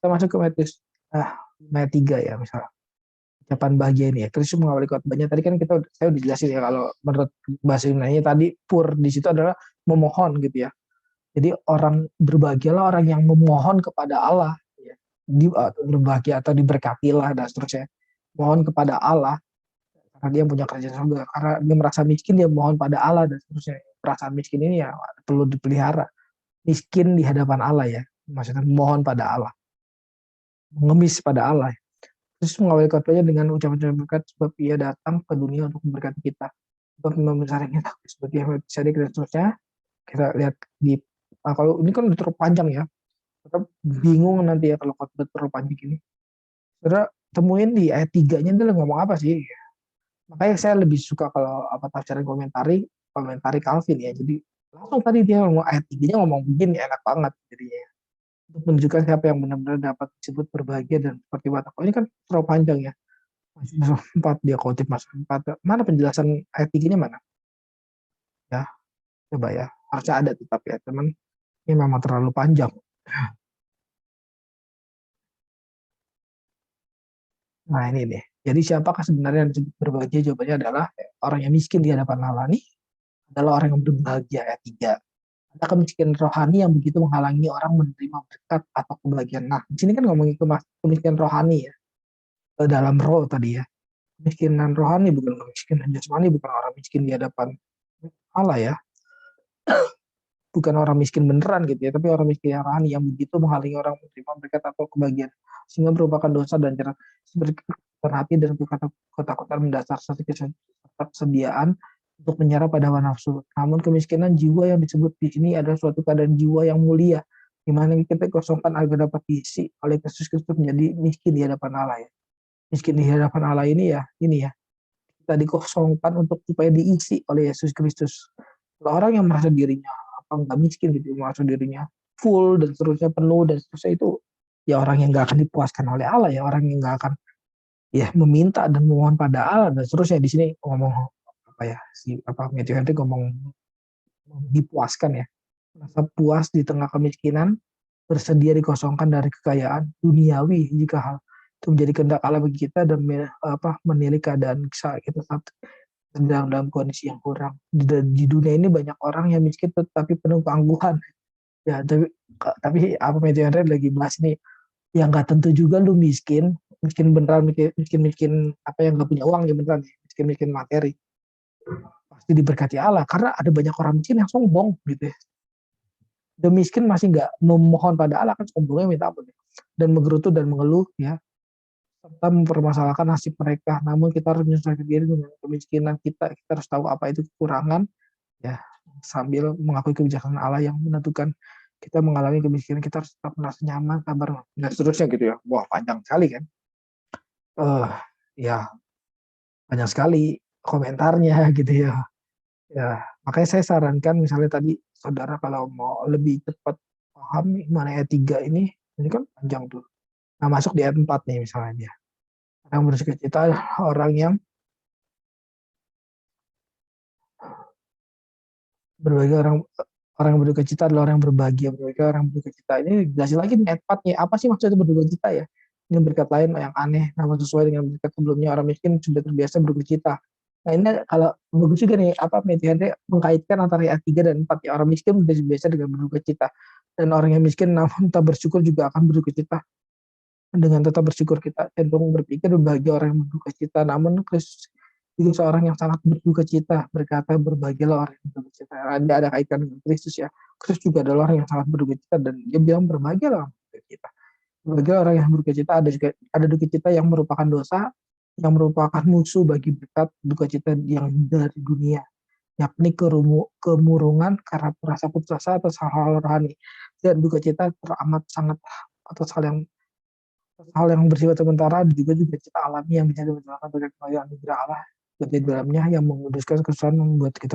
Kita masuk ke Matius ayat 3 ya misalnya. Ucapan bahagia ini ya. Kristus mengawali khotbahnya. Tadi kan saya udah jelasin ya kalau menurut bahasa Yunani tadi pur di situ adalah memohon gitu ya. Jadi orang berbahagialah orang yang memohon kepada Allah ya. Berbahagia atau diberkatilah dan seterusnya. Mohon kepada Allah karena dia punya kerajaan surga. Karena dia merasa miskin dia mohon pada Allah dan seterusnya. Perasaan miskin ini ya perlu dipelihara. Miskin di hadapan Allah ya. Maksudnya mohon pada Allah. Mengemis pada Allah. Terus mengawali khotbahnya dengan ucapan-ucapan berkat sebab ia datang ke dunia untuk memberkati kita. Sebab membesarkan kita seperti yang bisa dan seterusnya. Kita lihat di kalau ini kan terlalu panjang ya. Kita bingung nanti ya kalau khotbah terlalu panjang ini. Saudara temuin di ayat 3-nya dia ngomong apa sih? Makanya saya lebih suka kalau apa tafsiran komentari Calvin ya. Jadi langsung tadi dia ngomong ayat 3-nya ngomong begini enak banget jadinya. Untuk menunjukkan siapa yang benar-benar dapat disebut berbahagia dan seperti watak. Ini kan terlalu panjang ya. Masuk 4 dia khotib masuk 4. Mana penjelasan ayat 3-nya mana? Ya, coba ya. Harusnya ada tetap ya, teman. Ini memang terlalu panjang. Nah, ini nih. Jadi siapakah sebenarnya yang disebut berbahagia? Jawabannya adalah orang yang miskin di hadapan Allah nih adalah orang yang berbahagia ayat 3. Ada kemiskinan rohani yang begitu menghalangi orang menerima berkat atau kebahagiaan. Nah, di sini kan ngomongin kemiskinan rohani ya. dalam roh tadi ya. Kemiskinan rohani bukan kemiskinan jasmani, bukan orang miskin di hadapan Allah ya, bukan orang miskin beneran gitu ya, tapi orang miskin yang rohani yang begitu menghalangi orang menerima berkat atau kebahagiaan, sehingga merupakan dosa dan cara hati dan ketakutan mendasar serta kesediaan untuk menyerah pada hawa nafsu. Namun kemiskinan jiwa yang disebut di sini adalah suatu keadaan jiwa yang mulia, di mana kita kosongkan agar dapat diisi oleh Yesus Kristus menjadi miskin di hadapan Allah ya. Miskin di hadapan Allah ini ya, kita dikosongkan untuk supaya diisi oleh Yesus Kristus. Kalau orang yang merasa dirinya apa nggak miskin gitu, merasa dirinya full dan seterusnya penuh dan seterusnya, itu ya orang yang nggak akan dipuaskan oleh Allah ya, orang yang nggak akan ya meminta dan memohon pada Allah dan seterusnya. Di sini ngomong apa ya, si apa Matthew Henry ngomong dipuaskan ya, merasa puas di tengah kemiskinan, bersedia dikosongkan dari kekayaan duniawi jika hal itu menjadi kehendak Allah bagi kita, dan menilai keadaan kita saat dalam kondisi yang kurang. Di dunia ini banyak orang yang miskin tetapi penuh keangkuhan. Ya, tapi apa Matthew Henry lagi bahas ini, yang nggak tentu juga lu miskin beneran, miskin apa yang nggak punya uang ya beneran, miskin materi pasti diberkati Allah, karena ada banyak orang miskin yang sombong gitu ya. Udah miskin masih nggak memohon pada Allah, kan sombongnya minta ampun dan menggerutu dan mengeluh ya, serta mempermasalahkan nasib mereka. Namun kita harus menyesuaikan diri dengan kemiskinan kita. Kita harus tahu apa itu kekurangan ya, sambil mengakui kebijaksanaan Allah yang menentukan kita mengalami kemiskinan. Kita harus tetap merasa nyaman, sabar dan seterusnya gitu ya. Wah, panjang sekali kan. Ya banyak sekali komentarnya gitu ya. Ya, makanya saya sarankan misalnya tadi saudara kalau mau lebih cepat paham nih mana ayat 3 ini kan panjang tuh. Nah, masuk di ayat 4 nih misalnya dia. Orang bersukacita orang yang berbagi, orang yang berduka cita adalah orang yang berbahagia. Orang yang berduka cita ini jelasin lagi di ayat 4 nya. Apa sih maksudnya berduka cita ya? Ini berkat lain yang aneh, namun sesuai dengan berkat sebelumnya, orang miskin sudah terbiasa berduka cita. Nah, ini kalau bagus juga nih, apa Matthew Henry mengkaitkan antara ayat 3 dan 4 ya. Orang miskin sudah terbiasa dengan berduka cita, dan orang yang miskin namun tak bersyukur juga akan berduka cita. Dengan tetap bersyukur kita cenderung berpikir berbahagia orang yang berduka cita, namun Kristus itu seorang yang sangat berduka cita, berkata berbahagialah orang yang berduka cita. Ada kaitan dengan Kristus ya. Kristus juga adalah orang yang sangat berduka cita, dan dia bilang berbahagialah orang yang berduka cita. Berbahagialah orang yang berduka cita. Ada duka cita yang merupakan dosa, yang merupakan musuh bagi berkat duka cita yang dari dunia, yakni kemurungan karena merasa putus asa atas hal-hal rohani, dan duka cita teramat sangat atas hal yang bersifat sementara, juga cita alami yang bisa dibenarkan berkat kemuliaan anugerah Allah di dalamnya, yang menguduskan kesusahan membuat kita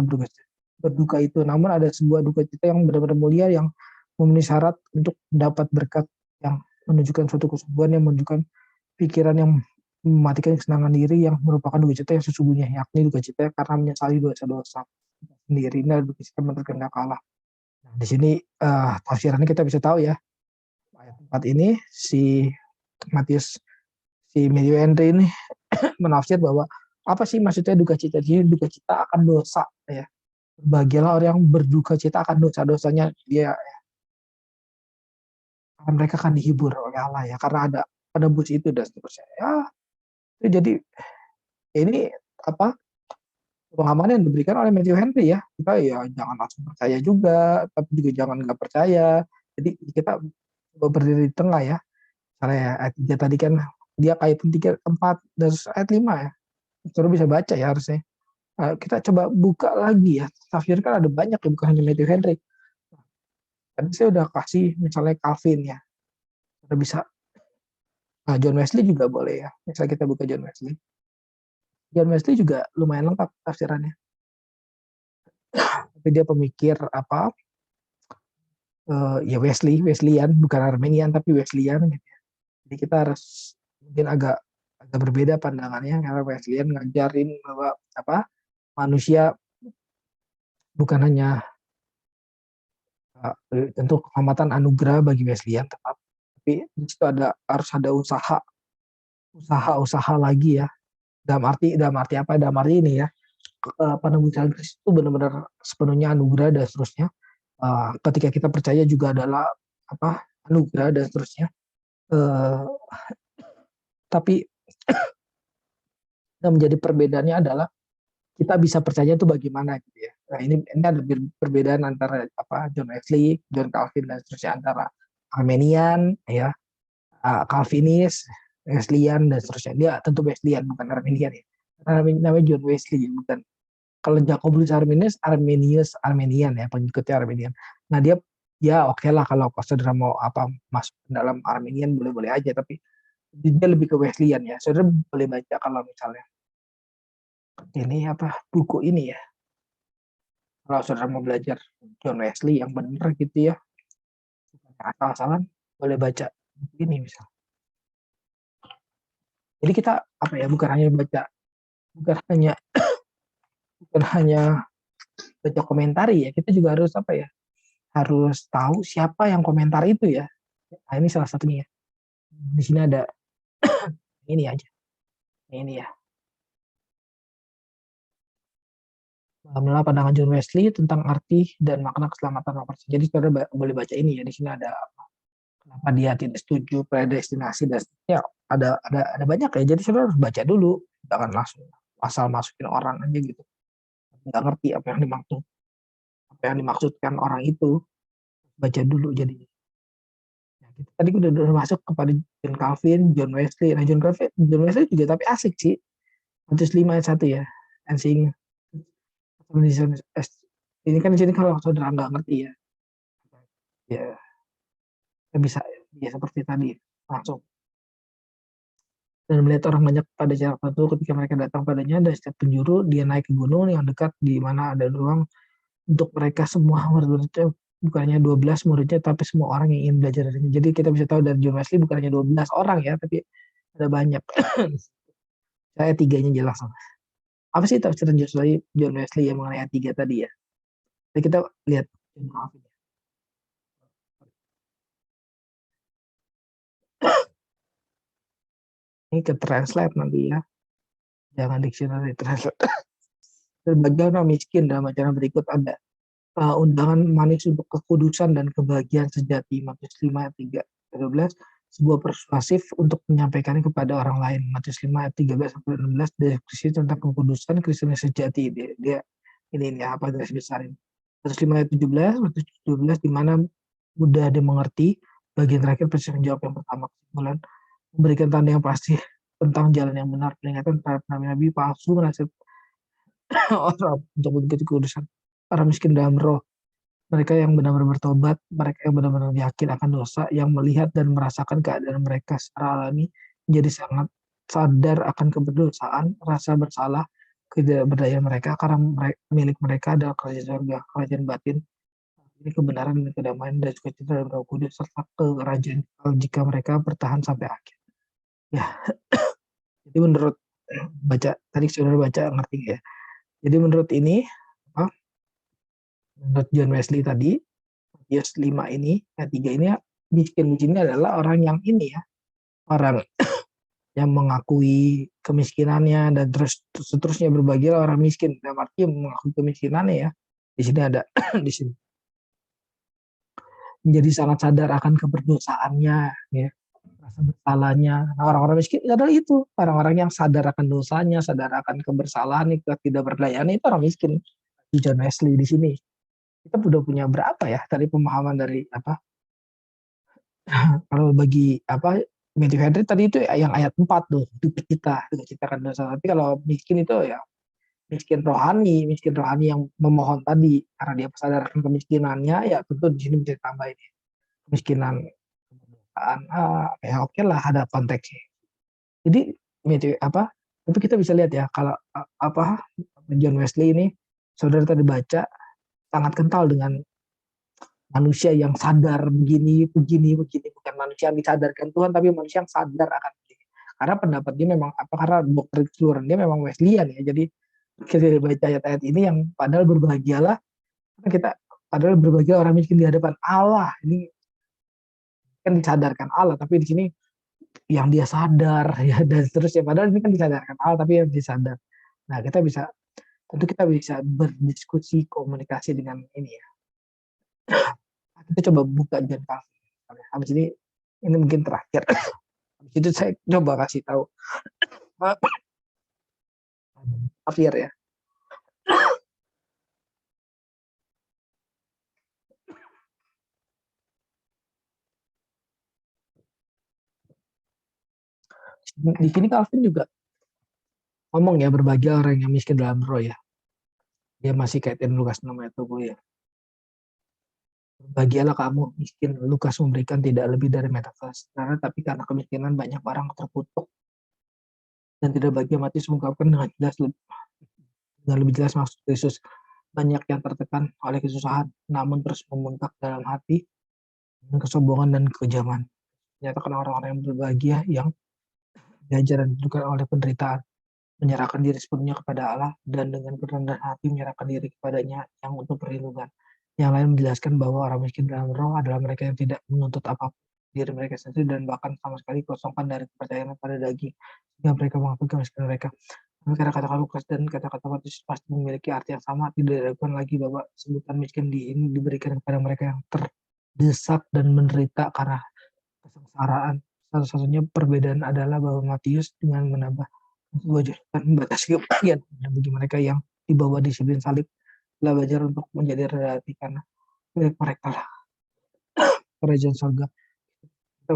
berduka itu. Namun ada sebuah duka cita yang benar-benar mulia, yang memenuhi syarat untuk dapat berkat, yang menunjukkan suatu kesembuhan, yang menunjukkan pikiran yang mematikan kesenangan diri, yang merupakan duka cita yang sesungguhnya, yakni duka cita karena menyesali dosa-dosa sendiri. Ini duka cita menurut kehendak Allah. Nah, di sini tafsirannya kita bisa tahu ya, ayat 4 ini si Matthew Henry ini menafsir bahwa apa sih maksudnya duka cita? Jadi duka cita akan dosa ya. Berbahagialah orang yang berduka cita akan dosa-dosanya dia, mereka akan dihibur oleh Allah ya, karena ada penebus itu dan seterusnya. Ya, jadi ini apa pemahaman yang diberikan oleh Matthew Henry ya. Kita ya jangan langsung percaya juga, tapi juga jangan nggak percaya. Jadi kita berdiri di tengah ya. Misalnya ayat 3 tadi kan dia kaitan 3, 4, dan ayat 5 ya. Saudara bisa baca ya harusnya. Kita coba buka lagi ya. Tafsir kan ada banyak ya, bukan hanya Matthew Henry. Tadi saya udah kasih misalnya Calvin ya. Saudara bisa. Nah, John Wesley juga boleh ya. Misalnya kita buka John Wesley. John Wesley juga lumayan lengkap tafsirannya. Tapi dia pemikir apa? Ya Wesleyan, bukan Armenian tapi Wesleyan gitu ya. Jadi kita harus mungkin agak berbeda pandangannya, karena Wesleyan ngajarin bahwa apa? Manusia bukan hanya tentu keselamatan anugerah bagi Wesleyan, tapi di situ harus ada usaha lagi ya. Dalam arti apa? Dalam arti ini ya, penebusan Kristus itu benar-benar sepenuhnya anugerah dan seterusnya. Ketika kita percaya juga adalah apa? Anugerah dan seterusnya. Tapi Nah, menjadi perbedaannya adalah kita bisa percaya itu bagaimana gitu ya. Nah, ini ada perbedaan antara John Wesley, John Calvin dan seterusnya, antara Armenian ya, Calvinis, Wesleyan dan seterusnya. Dia tentu Wesleyan bukan Armenian ya. Namanya John Wesley bukan. Kalau Jacobus Armenian ya, pengikutnya Armenian. Nah, dia ya oke lah kalau saudara mau masuk dalam Armenian boleh-boleh aja, tapi dia lebih ke Wesleyan ya. Saudara boleh baca kalau misalnya ini buku ini ya. Kalau saudara mau belajar John Wesley yang benar gitu ya, asal-asalan, boleh baca ini misal. Jadi kita bukan hanya baca, bukan hanya bukan hanya baca komentar ya, kita juga harus harus tahu siapa yang komentar itu ya. Nah, ini salah satunya. Di sini ada ini aja. Ini ya. Mengenal pandangan John Wesley tentang arti dan makna keselamatan orang percaya. Jadi saudara boleh baca ini ya. Di sini ada kenapa dia tidak setuju predestinasi dan ya ada banyak ya. Jadi saudara harus baca dulu, jangan langsung asal masukin orang aja gitu. Nggak ngerti apa yang dimaksudkan orang itu, baca dulu jadi. Nah, kita tadi udah masuk kepada John Calvin, John Wesley. Nah, John Wesley juga tapi asik sih. Matius 5 ayat 1 ya. And seeing ini kan di sini kalau saudara nggak ngerti ya, ya bisa ya seperti tadi langsung. Dan melihat orang banyak pada jarak tertentu, ketika mereka datang padanya dari setiap penjuru, dia naik ke gunung yang dekat di mana ada ruang untuk mereka semua murid-muridnya, bukannya 12 muridnya, tapi semua orang yang ingin belajar darinya. Jadi kita bisa tahu dari John Wesley bukannya 12 orang ya, tapi ada banyak. Saya tiganya jelas. Apa sih tafsiran John Wesley yang mengenai ayat 3 tadi ya? Jadi kita lihat. Ini ke translate nanti ya. Jangan dictionary, translate. Bagi orang miskin dalam ajaran berikut ada undangan manis untuk kekudusan dan kebahagiaan sejati, Matius 5 ayat 3-12, sebuah persuasif untuk menyampaikannya kepada orang lain, Matius 5 ayat 13-16, deskripsi tentang kekudusan Kristen yang sejati. Dia ini apa garis besarin. Matius 5 ayat 17, Matius 17 di mana mudah dimengerti. Bagian terakhir persis menjawab yang pertama, kesimpulan memberikan tanda yang pasti tentang jalan yang benar, peringatan terhadap nabi-nabi palsu, menasihati orang untuk mengikuti kekudusan orang miskin dalam roh, mereka yang benar-benar bertobat, mereka yang benar-benar yakin akan dosa, yang melihat dan merasakan keadaan mereka secara alami, menjadi sangat sadar akan keberdosaan, rasa bersalah, ketidakberdayaan mereka, karena milik mereka adalah kerajaan surga, kerajaan batin, ini kebenaran dan kedamaian dan sukacita dalam Roh Kudus serta kerajaan jika mereka bertahan sampai akhir. Ya, jadi menurut tadi saudara baca ngerti ya. Jadi menurut ini menurut John Wesley tadi, Matius 5 ini, ayat 3 ini, miskin di sini adalah orang yang ini ya, orang yang mengakui kemiskinannya dan terus seterusnya, berbahagialah orang miskin. Dalam arti mengakui kemiskinannya ya. Di sini ada di sini. Menjadi sangat sadar akan keberdosaannya ya. Rasa bersalahnya. Nah, orang-orang miskin adalah itu, orang-orang yang sadar akan dosanya, sadar akan kebersalahan, ketidakberdayaan, itu orang miskin. John Wesley di sini. Kita udah punya berapa ya tadi pemahaman dari kalau bagi Matthew Henry tadi itu yang ayat 4 tuh, duka kita kan dosa. Tapi kalau miskin itu ya miskin rohani yang memohon tadi karena dia sadar akan kemiskinannya, ya tentu di sini bisa tambah ini kemiskinan keberdosaan. Ya oke lah, ada konteksnya. Jadi tapi kita bisa lihat ya kalau John Wesley ini, saudara tadi baca, sangat kental dengan manusia yang sadar begini, bukan manusia yang disadarkan Tuhan, tapi manusia yang sadar akan begini. Karena pendapat dia memang karena doktrin keseluruhan dia memang Wesleyan ya. Jadi kita baca ayat-ayat ini yang padahal berbahagialah orang miskin di hadapan Allah. Ini kan disadarkan Allah, tapi di sini yang dia sadar ya, dan seterusnya. Padahal ini kan disadarkan Allah, tapi yang disadar. Nah, tentu kita bisa berdiskusi, komunikasi dengan ini ya. Kita coba buka John Calvin. Habis ini mungkin terakhir. Habis itu saya coba kasih tahu kafir ya. Di sini Calvin juga ngomong ya, berbahagia orang yang miskin dalam roh ya. Dia masih kaitin Lukas 6 ayat 20 ya. Berbahagialah kamu miskin, Lukas memberikan tidak lebih dari metafas. Tapi karena kemiskinan banyak orang terkutuk dan tidak bahagia. Matius mengungkapkan dengan lebih jelas maksud Yesus. Banyak yang tertekan oleh kesusahan, namun terus membengkak dalam hati dengan kesombongan dan kekejaman. Nyatakan orang-orang yang berbahagia yang diajar dan ditentukan oleh penderitaan, menyerahkan diri sepenuhnya kepada Allah, dan dengan kerendahan hati menyerahkan diri kepadanya yang untuk perlindungan. Yang lain menjelaskan bahwa orang miskin dalam roh adalah mereka yang tidak menuntut apapun diri mereka sendiri dan bahkan sama sekali kosongkan dari kepercayaan pada daging, sehingga mereka mengakui kemiskinan mereka. Kata-kata Lukas dan kata-kata Matius pasti memiliki arti yang sama. Tidak diragukan lagi bahwa sebutan miskin ini diberikan kepada mereka yang terdesak dan menderita karena kesengsaraan. Satu-satunya perbedaan adalah bahwa Matius dengan menambah sebuah julukan membatasi kebahagiaan bagi mereka yang dibawa disiplin salib, telah belajar untuk menjadi rendah hati karena milik mereka lah kerajaan surga. Kita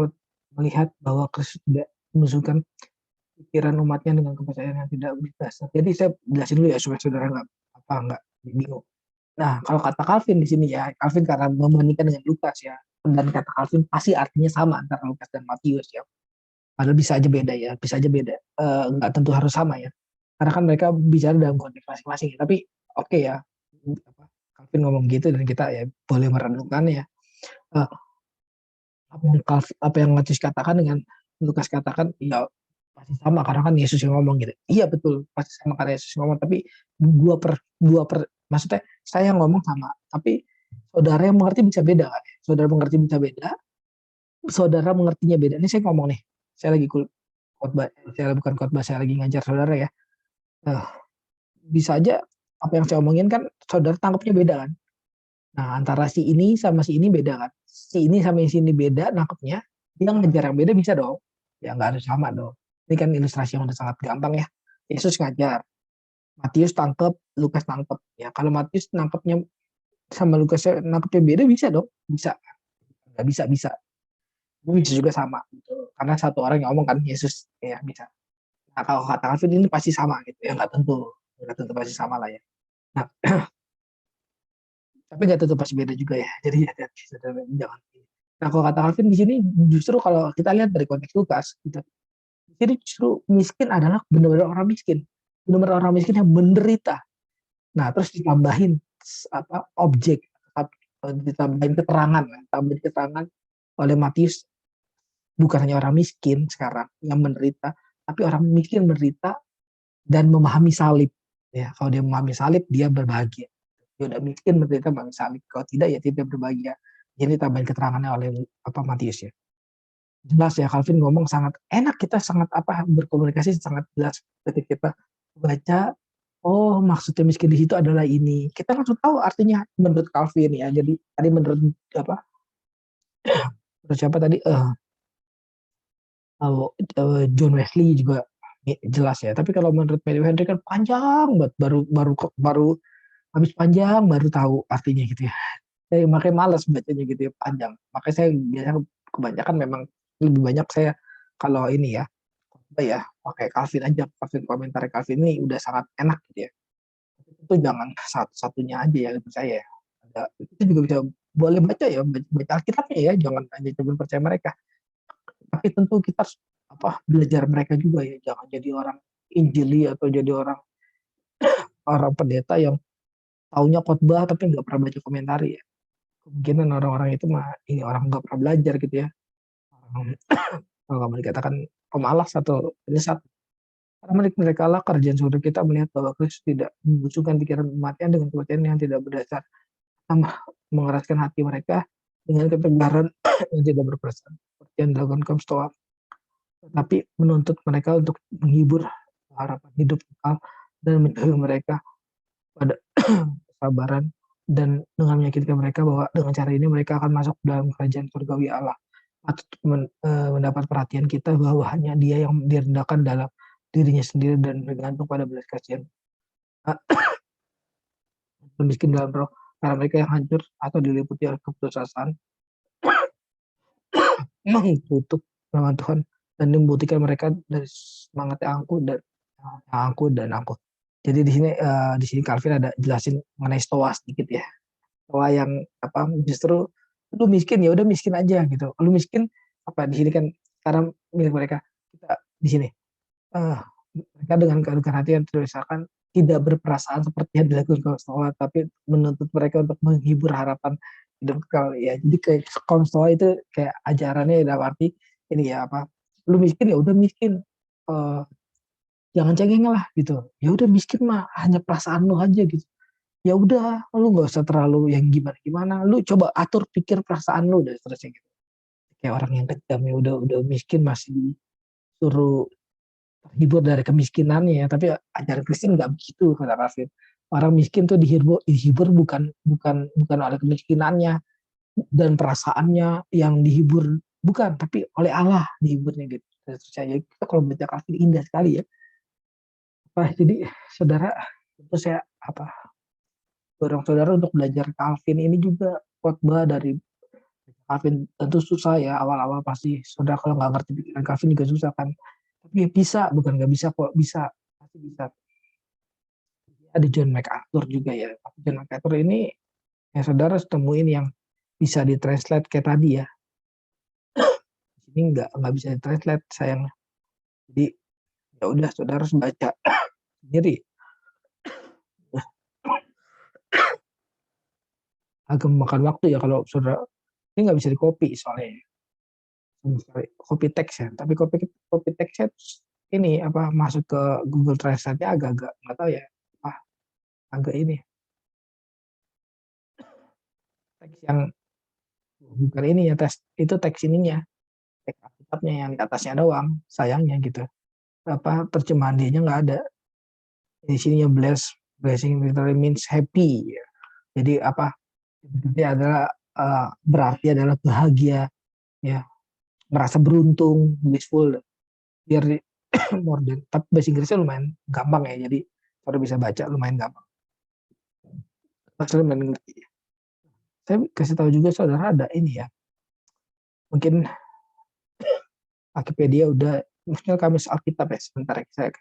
melihat bahwa Kristus tidak memusuhkan pikiran umatnya dengan kepercayaan yang tidak berdasar. Jadi saya jelasin dulu ya supaya saudara nggak bingung. Nah, kalau kata Calvin di sini ya, Calvin karena membandingkan dengan Lukas ya, dan kata Calvin pasti artinya sama antara Lukas dan Matius ya. Padahal bisa aja beda ya, bisa aja beda. Nggak tentu harus sama ya. Karena kan mereka bicara dalam konteks masing-masing. Tapi oke ya, Calvin ngomong gitu dan kita ya boleh merenungkan ya. Uh, apa yang Matius katakan dengan Lukas katakan ya pasti sama karena kan Yesus yang ngomong gitu. Iya betul pasti sama karena Yesus yang ngomong, tapi dua per maksudnya saya ngomong sama, tapi saudara yang mengerti bisa beda kan? Saudara mengerti bisa beda, saudara mengertinya beda. Ini saya ngomong nih, saya lagi khotbah, saya bukan khotbah, saya lagi ngajar saudara ya. Bisa aja apa yang saya omongin kan saudara tangkapnya beda kan. Nah antara si ini sama si ini beda kan. Si ini sama si ini beda nangkepnya, dia ngajar yang beda bisa dong. Ya nggak harus sama dong. Ini kan ilustrasi yang udah sangat gampang ya. Yesus ngajar, Matius tangkep, Lukas tangkep. Ya kalau Matius nangkepnya sama Lukas nangkepnya beda bisa dong. Bisa. Nggak bisa, bisa. Bisa juga sama. Gitu. Karena satu orang yang ngomong kan Yesus. Ya bisa. Nah kalau kata Calvin ini pasti sama gitu. Ya nggak tentu. Nggak tentu pasti sama lah ya. Nah, tapi nggak tentu pasti beda juga ya. Jadi hati-hati, jangan. Nah kalau kata Calvin di sini justru kalau kita lihat dari konteks Lukas, gitu, jadi justru miskin adalah benar-benar orang miskin, benar-benar orang miskin yang menderita. Nah terus ditambahin apa objek, ditambahin keterangan, tambahin keterangan oleh Matius, bukan hanya orang miskin sekarang yang menderita, tapi orang miskin menderita dan memahami salib. Ya kalau dia memahami salib dia berbahagia. Dia udah miskin menderita memahami salib. Kalau tidak ya tidak berbahagia. Jadi tambahin keterangannya oleh apa Matius ya. Jelas ya Calvin ngomong sangat enak, kita sangat apa berkomunikasi sangat jelas ketika kita baca, oh maksudnya miskin di situ adalah ini, kita langsung tahu artinya menurut Calvin ya. Jadi tadi menurut apa menurut siapa tadi John Wesley juga jelas ya, tapi kalau menurut Matthew Henry kan panjang banget, baru baru baru habis panjang baru tahu artinya gitu ya. Saya makanya malas bacanya gitu ya panjang, makanya saya biasanya kebanyakan memang lebih banyak saya kalau ini ya pakai Calvin aja. Calvin, komentar Calvin ini udah sangat enak gitu ya. Itu jangan satu-satunya aja ya percaya ya. Kita juga bisa boleh baca ya, baca Alkitabnya ya, jangan hanya cuma percaya mereka. Tapi tentu kita harus belajar mereka juga ya, jangan jadi orang Injili atau jadi orang orang pendeta yang taunya khotbah tapi nggak pernah baca komentar ya. Kemungkinan orang-orang itu mah ini orang nggak pernah belajar gitu ya. Orang, kalau kamu dikatakan pemalas atau penyesat. Karena mereka lah kerjaan surga kita melihat bahwa Kristus tidak membusukkan pikiran kematian dengan kepercayaan yang tidak berdasar, sama mengeraskan hati mereka dengan ketegaran yang tidak berperasaan seperti yang dilakukan kaum Stoa, tetapi menuntut mereka untuk menghibur harapan hidup kekal dan menjauhi mereka pada kesabaran, dan dengan meyakinkan mereka bahwa dengan cara ini mereka akan masuk dalam kerajaan surgawi Allah. patut mendapat perhatian kita bahwa hanya Dia yang direndahkan dalam dirinya sendiri dan bergantung pada belas kasihan miskin dalam roh, karena mereka yang hancur atau diliputi oleh keputusasaan mengutuk nama Tuhan dan membuktikan mereka dari semangat yang angkuh. Jadi di sini Calvin ada jelasin mengenai stoa sedikit ya. Stoa yang justru lu miskin ya udah miskin aja gitu. Lu miskin di sini kan karena milik mereka, kita di sini mereka dengan keadukan hati yang terdesakan tidak berperasaan seperti yang dilakukan kaum stoa, tapi menuntut mereka untuk menghibur harapan hidup kekal ya. Jadi kayak kaum stoa itu kayak ajarannya dalam arti ini ya lu miskin ya udah miskin, uh, jangan cengeng lah gitu, ya udah miskin mah hanya perasaan lu aja gitu, ya udah lu nggak usah terlalu yang gimana gimana, lu coba atur pikir perasaan lu dan seterusnya gitu. Kayak orang yang kejam ya udah miskin masih disuruh terhibur dari kemiskinannya ya, tapi ajaran Kristen nggak begitu kata Rafid. Orang miskin tuh dihibur bukan oleh kemiskinannya dan perasaannya yang dihibur, bukan, tapi oleh Allah dihiburnya gitu. Saya kita kalau baca Calvin indah sekali ya. Jadi saudara, itu saya dorong saudara untuk belajar Calvin ini juga khotbah dari Calvin tentu susah ya awal-awal, pasti saudara kalau nggak ngerti pikiran Calvin juga susah kan, tapi bisa, bukan nggak bisa kok, bisa, pasti bisa. Ada John MacArthur juga ya. John MacArthur ini ya saudara temuin yang bisa ditranslate kayak tadi ya. Ini nggak bisa ditranslate sayang. Jadi ya udah saudara harus baca sendiri. Agak memakan waktu ya kalau saudara, ini nggak bisa di copy soalnya. Copy text ya, tapi copy text ini masuk ke Google Translate-nya agak-agak nggak tahu ya, agak ini teks yang bukan ini ya, itu teks ininya, teks Alkitabnya yang di atasnya doang sayangnya gitu, terjemahan dia nggak ada di sininya. Blessing literally means happy ya. Jadi ini adalah berarti adalah bahagia ya, merasa beruntung, blissful, biar more than. Tapi bahasa Inggrisnya lumayan gampang ya, jadi kalau bisa baca lumayan gampang, maksudnya lumayan ngerti. Saya kasih tahu juga saudara ada ini ya, mungkin Wikipedia udah, maksudnya Kamus Alkitab ya, sebentar ya saya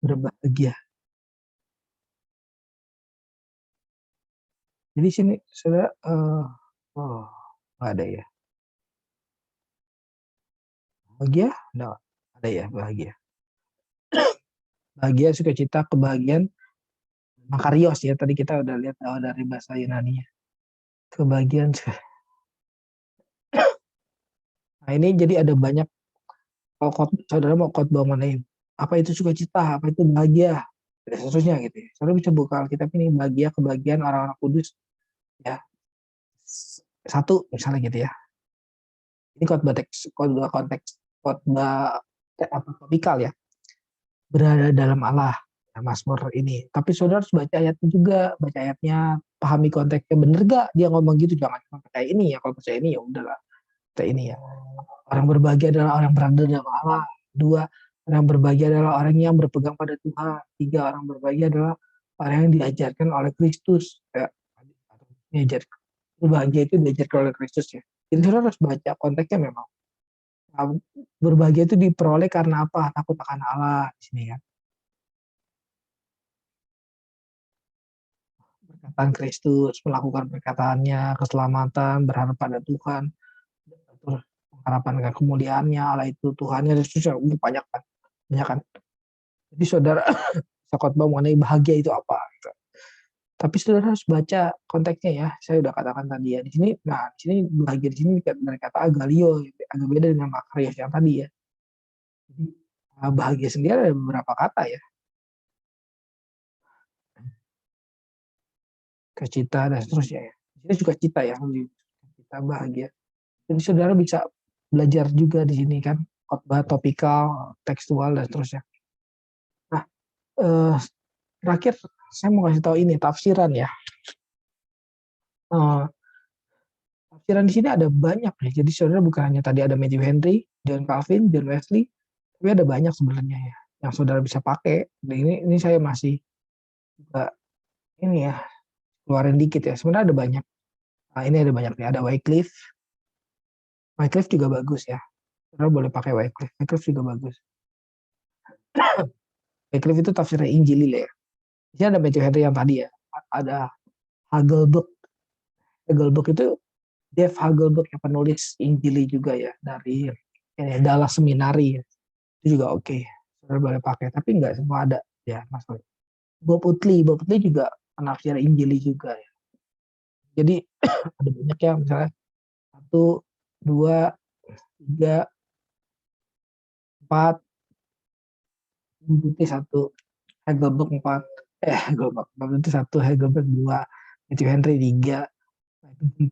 berbahagia. Jadi sini saudara, oh nggak ada ya bahagia, nggak ada ya bahagia. Bahagia, sukacita, kebahagiaan, makarios ya, tadi kita udah lihat dari bahasa Yunani-nya. Kebahagiaan. Nah ini jadi ada banyak, kalau saudara mau khotbah mengenai apa itu sukacita, apa itu bahagia, dan seterusnya gitu ya. Saudara bisa buka Alkitab ini, bahagia, kebahagiaan orang-orang kudus ya. Satu misalnya gitu ya. Ini khotbah konteks, khotbah topikal ya. Berada dalam Allah. Nah, Mazmur ini. Tapi saudara harus baca ayatnya juga, baca ayatnya, pahami konteksnya, bener gak dia ngomong gitu, jangan cuma percaya ini ya, kalau percaya ini ya udahlah, percaya ini ya. Orang berbahagia adalah orang yang berada dalam Allah. Dua, orang berbahagia adalah orang yang berpegang pada Tuhan. Tiga, orang berbahagia adalah orang yang diajarkan oleh Kristus. Ya, diajar, berbahagia itu diajarkan oleh Kristus ya. Jadi saudara harus baca konteksnya memang. Nah, berbahagia itu diperoleh karena apa? Takut akan Allah di sini ya. Perkataan Kristus, melakukan perkataannya, keselamatan, berharap pada Tuhan, terus harapan akan kemuliaannya, Allah itu Tuhannya, dan seterusnya. Banyak kan, banyak kan. Jadi saudara bisa khotbah mengenai bahagia itu apa. Gitu. Tapi saudara harus baca konteksnya ya. Saya udah katakan tadi ya. Di sini, nah di sini bahagia di sini dari kata agalio, agak beda dengan makarios yang tadi ya. Jadi bahagia sendiri ada beberapa kata ya. Kecita dan seterusnya ya. Ini juga cita ya, kita bahagia. Jadi saudara bisa belajar juga di sini kan, khotbah topikal, tekstual dan seterusnya. Nah, terakhir saya mau kasih tahu ini tafsiran ya. penafsiran di sini ada banyak ya. Jadi saudara bukan hanya tadi ada Matthew Henry, John Calvin, John Wesley, tapi ada banyak sebenarnya ya yang saudara bisa pakai. Dan ini saya masih juga ini ya keluarin dikit ya. Sebenarnya ada banyak. Nah, ini ada banyak nih. Ada Wycliffe. Wycliffe juga bagus ya. Saudara boleh pakai Wycliffe. Wycliffe juga bagus. Wycliffe itu tafsirnya Injili ya. Di sini ada Matthew Henry yang tadi ya. Ada Hagelberg. Hagelberg itu Dave Hagelberg yang penulis Injili juga ya dari Dallas Seminari ya. Itu juga oke. Saudara boleh pakai. Tapi nggak semua ada ya Mas. Bob Utley juga penafsir Injili juga ya. Jadi ada banyak ya misalnya 1, 2, 3, 4, Putih 1, Hagelberg 4, Hagelberg itu 1, Hagelberg 2, Matthew Henry 3,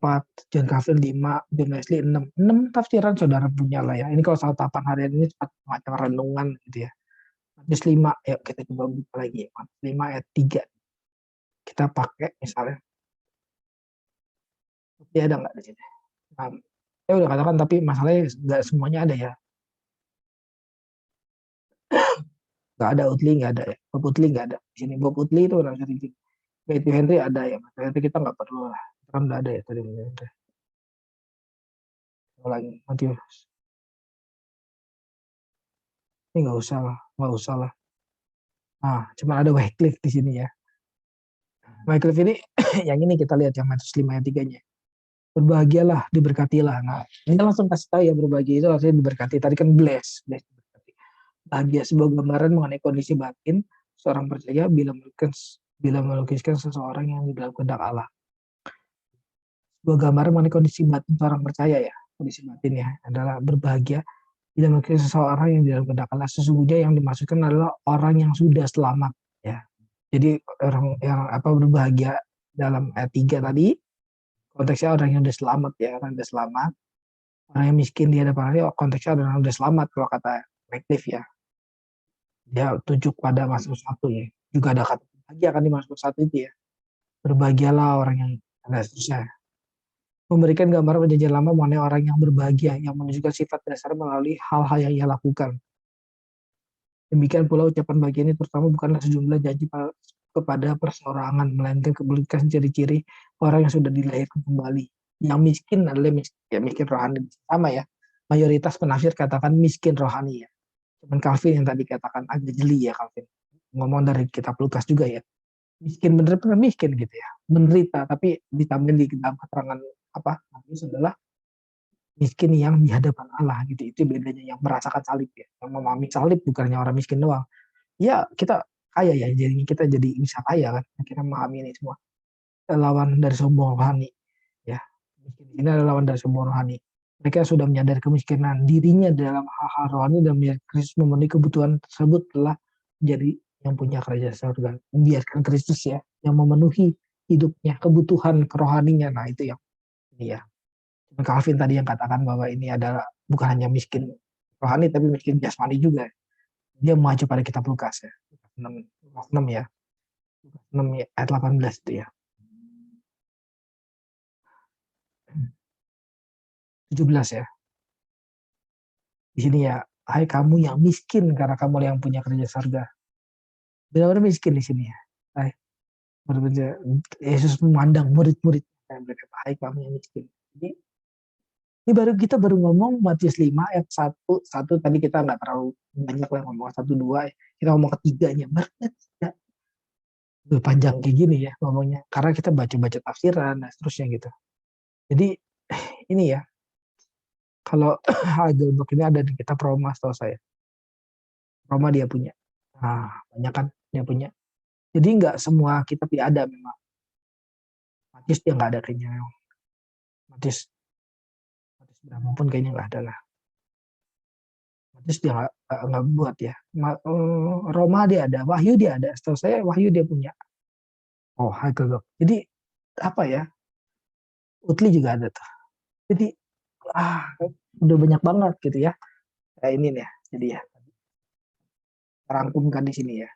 4, John Calvin 5, John Wesley 6. 6 tafsiran saudara punya lah ya. Ini kalau saat tapan harian ini macam renungan gitu ya. Matius 5, yuk kita coba buka lagi. Matius 5 ayat 3. Kita pakai misalnya. Dia ada nggak di sini? Nah, saya udah katakan tapi masalahnya nggak semuanya ada ya. Nggak ada Utley, nggak ada ya. Bob Utley nggak ada. Di sini Bob Utley itu orang sering Matthew Henry ada ya. Matthew Henry kita nggak perlu lah. Kan nggak ada ya tadi. Lagi Matthew. Ini nggak usah lah. Nggak usah lah. Nah, cuma ada Wycliffe di sini ya. Wycliffe ini, yang ini kita lihat yang Matius 5 ayat 3-nya. Berbahagialah, diberkatilah. Nah, ini langsung kasih tahu ya berbahagia itu artinya diberkati. Tadi kan bless. Bahagia sebuah gambaran mengenai kondisi batin seorang percaya bila melukiskan seseorang yang di dalam kehendak Allah. Sebuah gambaran mengenai kondisi batin seorang percaya ya. Kondisi batin ya adalah berbahagia bila melukiskan seseorang yang di dalam kehendak Allah. Sesungguhnya yang dimaksudkan adalah orang yang sudah selamat ya. Jadi orang yang berbahagia dalam ayat 3 tadi konteksnya orang yang sudah selamat ya, orang yang sudah selamat. Orang yang miskin di hadapan Allah konteksnya orang yang sudah selamat kalau kata Wycliffe ya. Dia tunjuk pada Mazmur 1 ya. Juga ada kata bahagia kan di Mazmur 1 itu ya. Berbahagialah orang yang ada seterusnya. Memberikan gambar perjanjian lama mengenai orang yang berbahagia yang menunjukkan sifat dasar melalui hal-hal yang ia lakukan. Demikian pula ucapan bahagia ini terutama bukanlah sejumlah janji kepada perseorangan, melainkan kebalikan ciri-ciri orang yang sudah dilahirkan kembali. Yang miskin adalah miskin rohani. Sama ya, mayoritas penafsir katakan miskin rohani ya. Cuman Calvin yang tadi katakan agak jeli ya Calvin. Ngomong dari kitab Lukas juga ya. Miskin bener-bener miskin gitu ya. Menderita, tapi ditambahin di dalam keterangan Matius adalah miskin yang di hadapan Allah gitu. Itu bedanya yang merasakan salib ya. Yang memahami salib bukannya orang miskin doang. Ya kita kaya ya, jadi kita jadi bisa kaya kan. Kita memahami ini semua. Lawan dari sombong rohani ya. Miskin ini adalah lawan dari sombong rohani. Mereka sudah menyadari kemiskinan dirinya dalam hal-hal rohani dan melihat Kristus memenuhi kebutuhan tersebut telah menjadi yang punya kerajaan surga. Membiarkan Kristus ya yang memenuhi hidupnya, kebutuhan kerohaninya. Nah itu yang ini ya. Calvin tadi yang katakan bahwa ini adalah bukan hanya miskin rohani tapi miskin jasmani juga. Dia mengacu pada kitab Lukas ya. Lukas 6 ya. Lukas 6 ya, ayat 18 itu ya. 17 ya. Di sini ya, hai kamu yang miskin karena kamu yang punya kerajaan surga. Benar-benar miskin di sini ya. Hai, benar-benar Yesus memandang murid-murid yang berkata, hai kamu yang miskin. Jadi ini kita baru ngomong Matius 5 ayat 1 tadi kita nggak terlalu banyak lah ngomong 1 2 kita ngomong ketiganya tidak panjang kayak gini ya ngomongnya karena kita baca-baca tafsiran dan seterusnya gitu. Jadi ini ya kalau Heidelberg ini ada di kitab Roma setahu saya. Roma dia punya. Nah, banyak kan dia punya. Jadi nggak semua kitab dia ada memang. Matius dia nggak ada kayaknya. Matius berapa pun kayaknya nggak ada lah. Matius dia nggak buat ya. Roma dia ada, Wahyu dia ada. Setahu saya Wahyu dia punya. Oh, Heidelberg. Jadi apa ya? Utli juga ada tuh. Jadi udah banyak banget gitu ya. Kayak ini nih. Jadi ya rangkumkan di sini ya.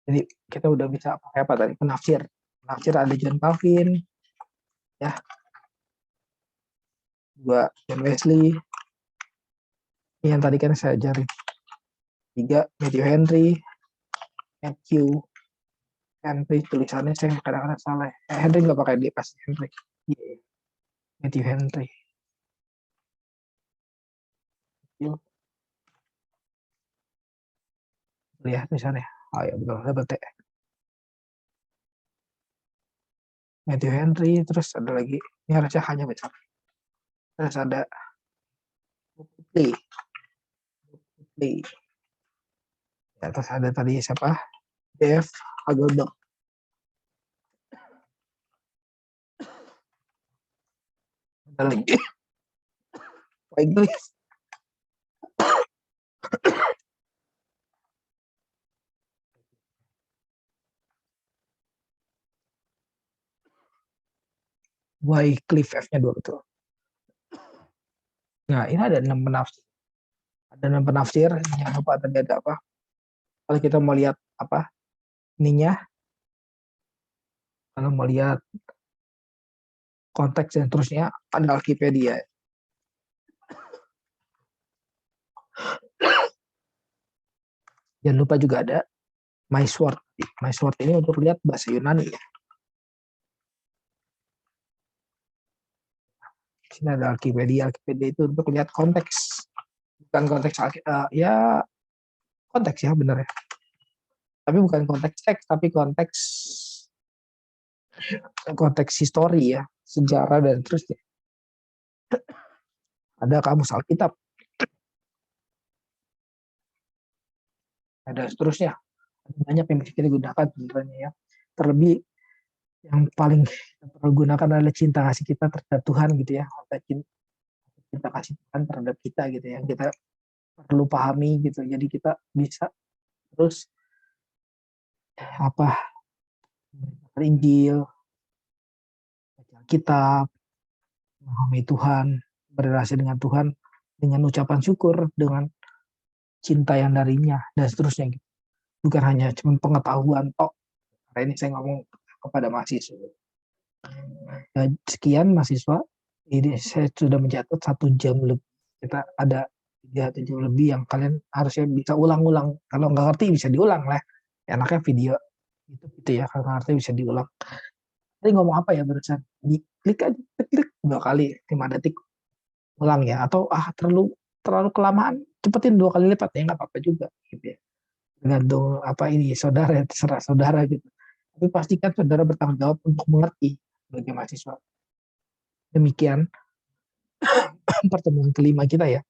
Jadi kita udah bisa pakai apa tadi? Penafsir penafsir ada John Calvin, ya, 2 John Wesley, ini yang tadi kan saya ajarin, 3 Matthew Henry, tulisannya saya kadang-kadang salah. Henry nggak pakai D, pasti Henry. Yeah. Matthew Henry. Lihat tulisannya. Oh ya betul, double T. Matthew Henry, terus ada lagi, ini harusnya hanya besar. Terus ada Lee. Ya, terus ada tadi siapa? Dave Hagelberg. Ada lagi. Wycliffe. Wycliffe, F-nya 2 betul. Nah, ini ada 6 penafsir. Ada 6 penafsir, jangan lupa tadi ada apa? Kalau kita mau lihat apa? Ininya, kalau mau lihat konteks dan terusnya, ada Wikipedia. Jangan lupa juga ada My Sword. My Sword ini untuk lihat bahasa Yunani. Sini ada Wikipedia. Wikipedia itu untuk lihat konteks. Bukan konteks, ya konteks ya benar ya. Tapi bukan konteks teks, tapi konteks histori ya, sejarah dan terusnya. Ada kamus Alkitab. Ada seterusnya. Banyak yang bisa kita gunakan sebenarnya ya. Terlebih yang paling kita perlu gunakan adalah cinta kasih kita terhadap Tuhan gitu ya. Cinta kasih Tuhan terhadap kita gitu ya. Kita perlu pahami gitu. Jadi kita bisa terus apa Injil, baca Kitab, memahami Tuhan, berrelasi dengan Tuhan dengan ucapan syukur, dengan cinta yang darinya dan seterusnya gitu. Bukan hanya cuma pengetahuan tok. Hari ini saya ngomong kepada mahasiswa. Sekian mahasiswa, ini saya sudah mencatat 1 jam lebih. Kita ada 3 jam lebih yang kalian harusnya bisa ulang-ulang. Kalau nggak ngerti bisa diulang lah. Enaknya video gitu ya, kalau nggak ngerti bisa diulang. Tadi ngomong apa ya barusan? Klik aja, klik 2 kali, 5 detik ulang ya. Atau terlalu kelamaan, cepetin 2 kali lipat ya nggak apa-apa juga gitu ya. Tergantung apa ini saudara, terserah saudara gitu. Tapi pastikan saudara bertanggung jawab untuk mengerti sebagai mahasiswa. Demikian pertemuan kelima kita ya.